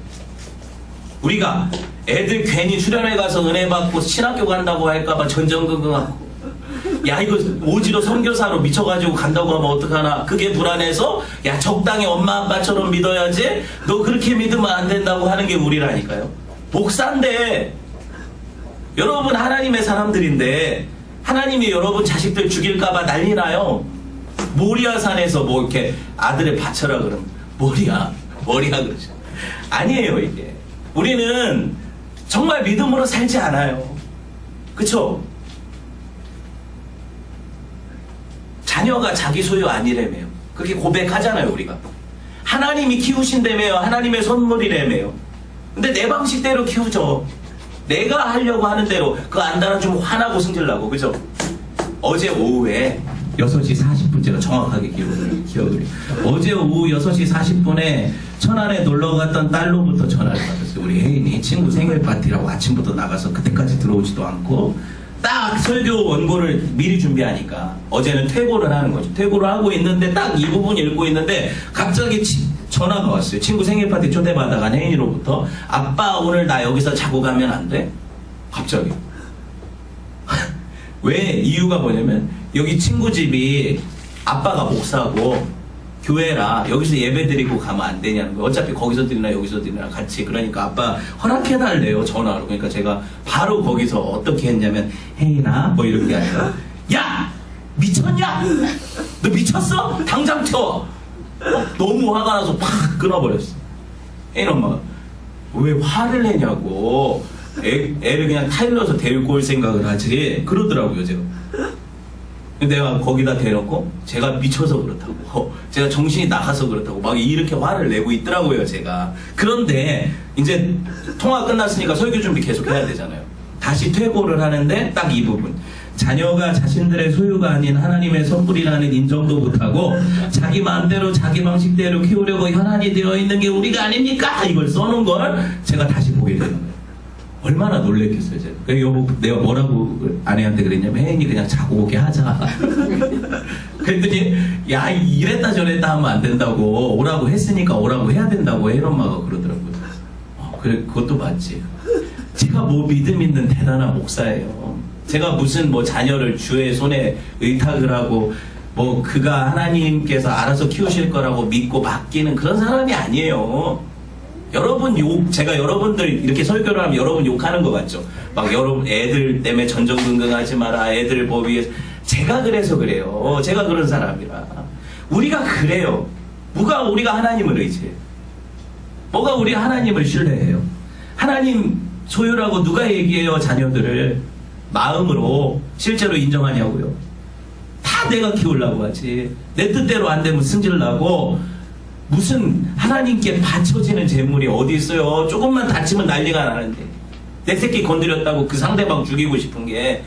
우리가 애들 괜히 수련회 가서 은혜 받고 신학교 간다고 할까봐 전전긍긍하고, 야 이거 오지로 선교사로 미쳐가지고 간다고 하면 어떡하나, 그게 불안해서 야 적당히 엄마 아빠처럼 믿어야지, 너 그렇게 믿으면 안 된다고 하는 게 우리라니까요. 목사인데, 여러분 하나님의 사람들인데 하나님이 여러분 자식들 죽일까봐 난리나요. 모리아산에서 뭐 이렇게 아들을 바쳐라 그러면 머리야 그러죠. 아니에요. 이게 우리는 정말 믿음으로 살지 않아요. 그쵸? 자녀가 자기 소유 아니래매요. 그렇게 고백하잖아요, 우리가. 하나님이 키우신다며요. 하나님의 선물이래매요. 근데 내 방식대로 키우죠. 내가 하려고 하는 대로 그거 안 달아주면 화나고 승질나고, 그죠? 어제 오후에 6시 40분, 제가 정확하게 기억을 해요. 어제 오후 6시 40분에 천안에 놀러 갔던 딸로부터 전화를 받았어요. 우리 혜인이 친구 생일 파티라고 아침부터 나가서 그때까지 들어오지도 않고 딱 설교 원고를 미리 준비하니까 어제는 퇴고를 하는 거죠. 퇴고를 하고 있는데 딱 이 부분 읽고 있는데 갑자기 전화가 왔어요. 친구 생일 파티 초대받아간 혜인이로부터. 아빠 오늘 나 여기서 자고 가면 안 돼? 갑자기. 왜? 이유가 뭐냐면 여기 친구 집이 아빠가 목사고 교회라 여기서 예배 드리고 가면 안 되냐는 거예요. 어차피 거기서 드리나 여기서 드리나 같이. 그러니까 아빠 허락해달래요, 전화로. 그러니까 제가 바로 거기서 어떻게 했냐면, 혜인아 뭐 이렇게 아니라, 야 미쳤냐? 너 미쳤어? 당장 튀어. 너무 화가 나서 팍 끊어버렸어. 혜인 엄마가 왜 화를 내냐고, 애를 그냥 타일러서 데리고 올 생각을 하지 그러더라고요. 제가 근데 내가 거기다 대놓고 제가 미쳐서 그렇다고, 제가 정신이 나가서 그렇다고 막 이렇게 화를 내고 있더라고요, 제가. 그런데 이제 통화 끝났으니까 설교 준비 계속 해야 되잖아요. 다시 퇴고를 하는데 딱 이 부분. 자녀가 자신들의 소유가 아닌 하나님의 선물이라는 인정도 못하고 자기 마음대로 자기 방식대로 키우려고 현안이 되어 있는 게 우리가 아닙니까? 이걸 써놓은 걸 제가 다시 보게 되는 거예요. 얼마나 놀랬겠어요, 제가. 그래서 여보, 내가 뭐라고 아내한테 그랬냐면, 혜인이 그냥 자고 오게 하자. 그랬더니, 야, 이랬다 저랬다 하면 안 된다고, 오라고 했으니까 오라고 해야 된다고 혜인 엄마가 그러더라고요. 그래, 그것도 맞지. 제가 뭐 믿음 있는 대단한 목사예요. 제가 무슨 뭐 자녀를 주의 손에 의탁을 하고, 뭐 그가 하나님께서 알아서 키우실 거라고 믿고 맡기는 그런 사람이 아니에요. 여러분 제가 여러분들 이렇게 설교를 하면 여러분 욕하는 거 같죠? 막 여러분 애들 때문에 전전긍긍하지 마라, 애들 뭐 위해서. 제가 그래서 그래요. 제가 그런 사람이라. 우리가 그래요. 뭐가 우리가 하나님을 의지해요? 뭐가 우리가 하나님을 신뢰해요? 하나님 소유라고 누가 얘기해요? 자녀들을 마음으로 실제로 인정하냐고요? 다 내가 키우려고 하지. 내 뜻대로 안 되면 승질나고, 무슨 하나님께 바쳐지는 재물이 어디 있어요? 조금만 다치면 난리가 나는데, 내 새끼 건드렸다고 그 상대방 죽이고 싶은 게,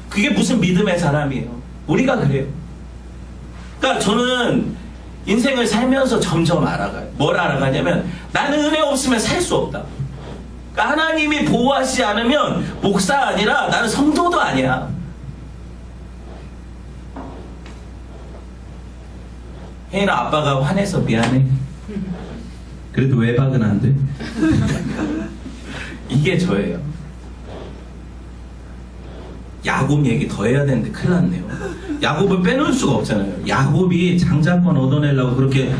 그게 무슨 믿음의 사람이에요? 우리가 그래요. 그러니까 저는 인생을 살면서 점점 알아가요. 뭘 알아가냐면, 나는 은혜 없으면 살 수 없다. 그러니까 하나님이 보호하시지 않으면 목사 아니라 나는 성도도 아니야. 혜인아, 아빠가 화내서 미안해. 그래도 외박은 안 돼. 이게 저예요. 야곱 얘기 더 해야 되는데 큰일 났네요. 야곱을 빼놓을 수가 없잖아요. 야곱이 장자권 얻어내려고 그렇게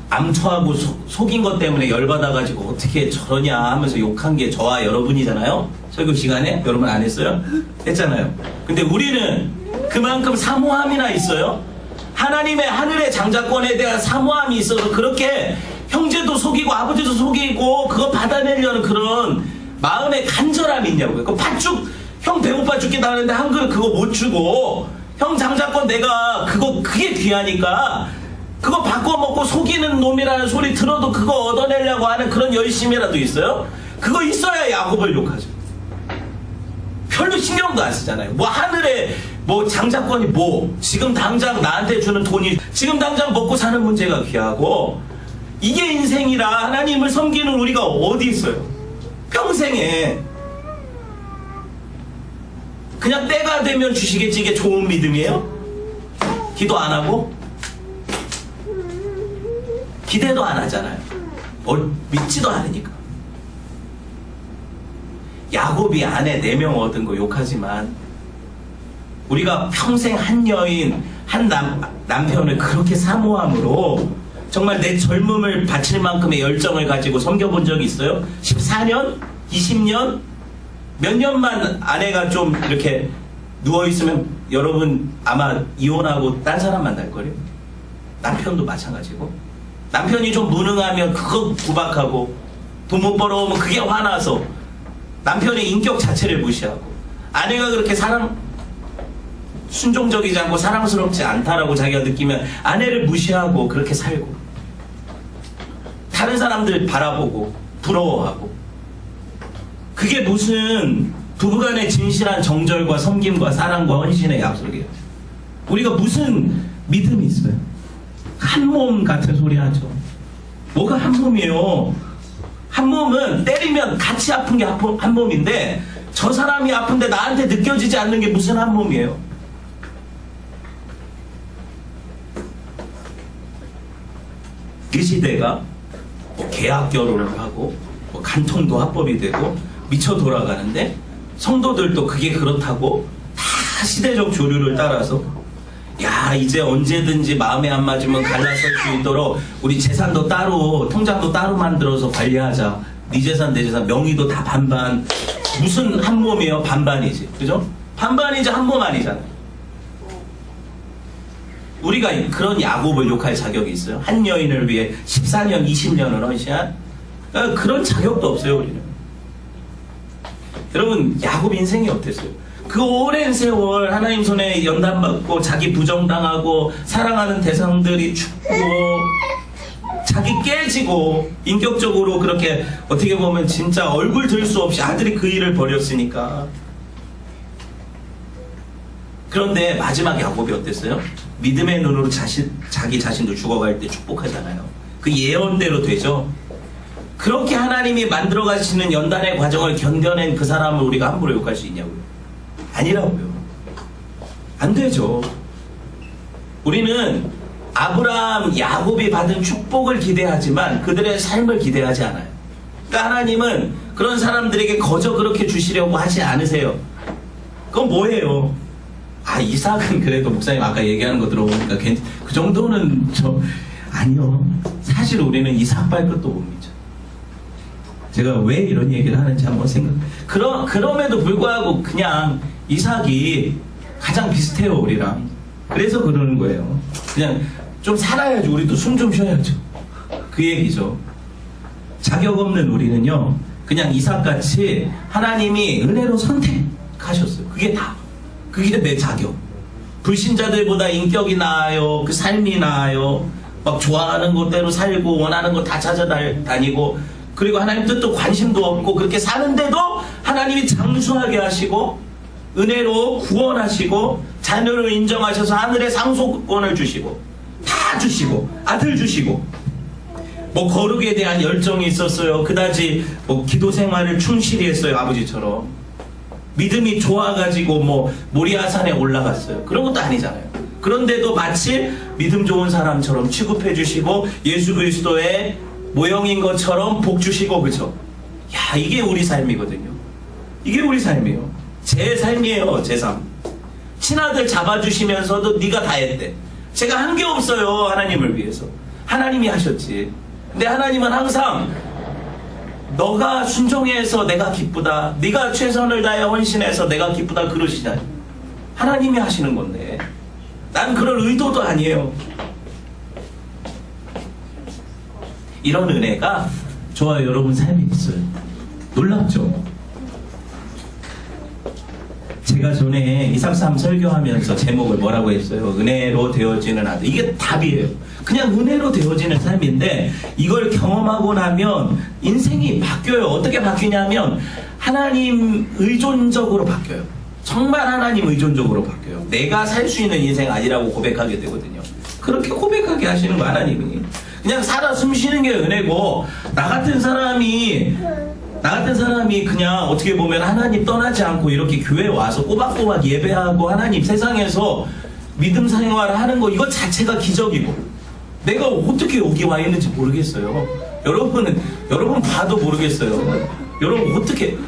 암투하고 속인 것 때문에 열받아가지고 어떻게 저러냐 하면서 욕한 게 저와 여러분이잖아요. 설교 시간에 여러분 안 했어요? 했잖아요. 근데 우리는 그만큼 사모함이나 있어요. 하나님의 하늘의 장자권에 대한 사모함이 있어서 그렇게 형제도 속이고 아버지도 속이고 그거 받아내려는 그런 마음의 간절함이 있냐고요. 그 팥죽, 형 배고파 죽겠다 하는데 한 그릇 그거 못 주고, 형 장자권 내가 그게 귀하니까 그거 바꿔 먹고 속이는 놈이라는 소리 들어도 그거 얻어내려고 하는 그런 열심이라도 있어요? 그거 있어야 야곱을 욕하죠. 별로 신경도 안 쓰잖아요. 뭐 하늘에 뭐 장자권이 뭐, 지금 당장 나한테 주는 돈이 지금 당장 먹고 사는 문제가 귀하고, 이게 인생이라 하나님을 섬기는 우리가 어디 있어요? 평생에 그냥 때가 되면 주시겠지, 이게 좋은 믿음이에요? 기도 안 하고 기대도 안 하잖아요. 뭘 믿지도 않으니까. 야곱이 아내 4명 얻은 거 욕하지만, 우리가 평생 한 여인, 한 남편을 그렇게 사모함으로 정말 내 젊음을 바칠 만큼의 열정을 가지고 섬겨본 적이 있어요? 14년? 20년? 몇 년만 아내가 좀 이렇게 누워있으면 여러분 아마 이혼하고 딴 사람 만날걸요? 남편도 마찬가지고. 남편이 좀 무능하면 그거 구박하고, 돈 못 벌어오면 그게 화나서 남편의 인격 자체를 무시하고, 아내가 그렇게 순종적이지 않고 사랑스럽지 않다라고 자기가 느끼면 아내를 무시하고 그렇게 살고, 다른 사람들 바라보고 부러워하고, 그게 무슨 부부간의 진실한 정절과 섬김과 사랑과 헌신의 약속이에요. 우리가 무슨 믿음이 있어요? 한 몸 같은 소리 하죠. 뭐가 한 몸이에요? 한 몸은 때리면 같이 아픈 게 한 몸인데, 저 사람이 아픈데 나한테 느껴지지 않는 게 무슨 한 몸이에요? 그 시대가 뭐 계약 결혼을 하고 뭐 간통도 합법이 되고 미쳐 돌아가는데, 성도들도 그게 그렇다고 다 시대적 조류를 따라서, 야, 이제 언제든지 마음에 안 맞으면 갈라설 수 있도록 우리 재산도 따로, 통장도 따로 만들어서 관리하자. 네 재산 내 재산 명의도 다 반반. 무슨 한 몸이에요? 반반이지, 그죠? 반반이지 한 몸 아니잖아요. 우리가 그런 야곱을 욕할 자격이 있어요? 한 여인을 위해 14년 20년을 헌신한 그런 자격도 없어요. 우리는. 여러분, 야곱 인생이 어땠어요? 그 오랜 세월 하나님 손에 연단받고 자기 부정당하고 사랑하는 대상들이 죽고 자기 깨지고 인격적으로 그렇게 어떻게 보면 진짜 얼굴 들 수 없이 아들이 그 일을 벌였으니까. 그런데 마지막 야곱이 어땠어요? 믿음의 눈으로 자기 자신도 죽어갈 때 축복하잖아요. 그 예언대로 되죠. 그렇게 하나님이 만들어 가시는 연단의 과정을 견뎌낸 그 사람을 우리가 함부로 욕할 수 있냐고요? 아니라고요. 안 되죠. 우리는 아브라함, 야곱이 받은 축복을 기대하지만 그들의 삶을 기대하지 않아요. 그러니까 하나님은 그런 사람들에게 거저 그렇게 주시려고 하지 않으세요. 그건 뭐예요? 아, 이삭은 그래도 목사님 아까 얘기하는 거 들어보니까 그 정도는 아니요. 사실 우리는 이삭 발끝도 못 믿죠. 제가 왜 이런 얘기를 하는지 한번 그럼에도 불구하고 그냥 이삭이 가장 비슷해요, 우리랑. 그래서 그러는 거예요. 그냥 좀 살아야지, 우리도 숨 좀 쉬어야죠. 그 얘기죠. 자격 없는 우리는요, 그냥 이삭같이 하나님이 은혜로 선택하셨어요. 그게 다. 그게 내 자격. 불신자들보다 인격이 나아요. 그 삶이 나아요. 막 좋아하는 것대로 살고 원하는 거 다 찾아다니고, 그리고 하나님 뜻도 관심도 없고 그렇게 사는데도 하나님이 장수하게 하시고 은혜로 구원하시고 자녀를 인정하셔서 하늘의 상속권을 주시고 다 주시고 아들 주시고 뭐 거룩에 대한 열정이 있었어요. 그다지 뭐 기도 생활을 충실히 했어요. 아버지처럼 믿음이 좋아가지고 뭐 모리아산에 올라갔어요. 그런 것도 아니잖아요. 그런데도 마치 믿음 좋은 사람처럼 취급해 주시고 예수 그리스도의 모형인 것처럼 복 주시고, 그죠? 야, 이게 우리 삶이거든요. 이게 우리 삶이에요. 제 삶이에요, 제 삶. 친아들 잡아주시면서도 네가 다 했대. 제가 한 게 없어요, 하나님을 위해서. 하나님이 하셨지. 근데 하나님은 항상 너가 순종해서 내가 기쁘다, 네가 최선을 다해 헌신해서 내가 기쁘다 그러시잖아요. 하나님이 하시는 건데 난 그럴 의도도 아니에요. 이런 은혜가 저와 여러분 삶에 있어요. 놀랍죠? 제가 전에 이삭3 설교하면서 제목을 뭐라고 했어요? 은혜로 되어지는 아들. 이게 답이에요. 그냥 은혜로 되어지는 삶인데 이걸 경험하고 나면 인생이 바뀌어요. 어떻게 바뀌냐면 하나님 의존적으로 바뀌어요. 정말 하나님 의존적으로 바뀌어요. 내가 살 수 있는 인생 아니라고 고백하게 되거든요. 그렇게 고백하게 하시는 거 하나님이. 그냥 살아 숨쉬는 게 은혜고 나 같은 사람이 그냥 어떻게 보면 하나님 떠나지 않고 이렇게 교회 와서 꼬박꼬박 예배하고 하나님 세상에서 믿음 생활을 하는 거 이거 자체가 기적이고 내가 어떻게 여기 와 있는지 모르겠어요. 여러분 봐도 모르겠어요. 여러분 어떻게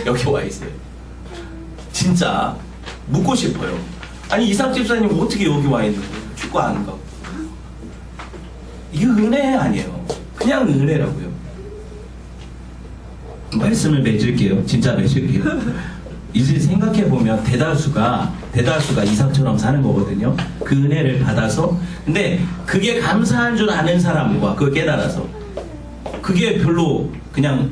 여기 와 있어요? 진짜 묻고 싶어요. 아니 이삭 집사님 어떻게 여기 와 있는 거예요? 축구 안 가고. 이게 은혜 아니에요. 그냥 은혜라고요. 말씀을 맺을게요. 진짜 맺을게요. 이제 생각해보면 대다수가 이삭처럼 사는 거거든요. 그 은혜를 받아서. 근데 그게 감사한 줄 아는 사람과 그걸 깨달아서 그게 별로 그냥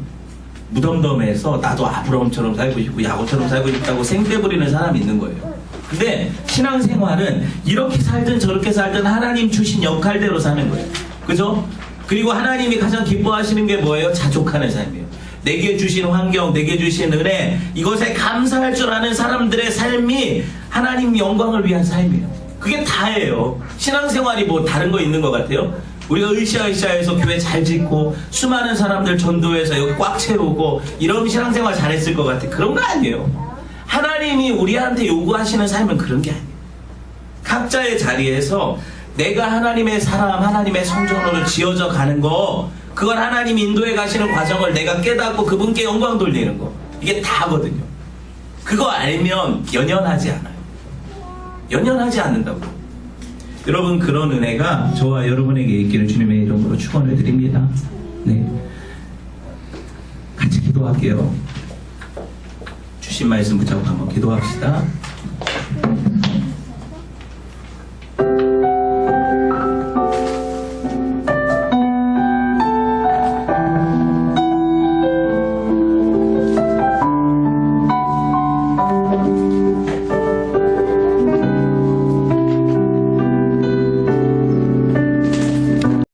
무덤덤해서 나도 아브라함처럼 살고 싶고 야곱처럼 살고 싶다고 생떼 부리는 사람이 있는 거예요. 근데 신앙생활은 이렇게 살든 저렇게 살든 하나님 주신 역할대로 사는 거예요. 그죠? 그리고 하나님이 가장 기뻐하시는 게 뭐예요? 자족하는 삶이에요. 내게 주신 환경, 내게 주신 은혜, 이것에 감사할 줄 아는 사람들의 삶이 하나님 영광을 위한 삶이에요. 그게 다예요. 신앙생활이 뭐 다른 거 있는 것 같아요? 우리가 으쌰으쌰해서 교회 잘 짓고 수많은 사람들 전도해서 여기 꽉 채우고 이런 신앙생활 잘했을 것 같아. 그런 거 아니에요. 하나님이 우리한테 요구하시는 삶은 그런 게 아니에요. 각자의 자리에서 내가 하나님의 사람, 하나님의 성전으로 지어져 가는 거, 그걸 하나님이 인도해 가시는 과정을 내가 깨닫고 그분께 영광 돌리는 거, 이게 다거든요. 그거 알면 연연하지 않아요. 연연하지 않는다고. 여러분, 그런 은혜가 저와 여러분에게 있기를 주님의 이름으로 축원을 드립니다. 네, 같이 기도할게요. 주신 말씀 붙잡고 한번 기도합시다.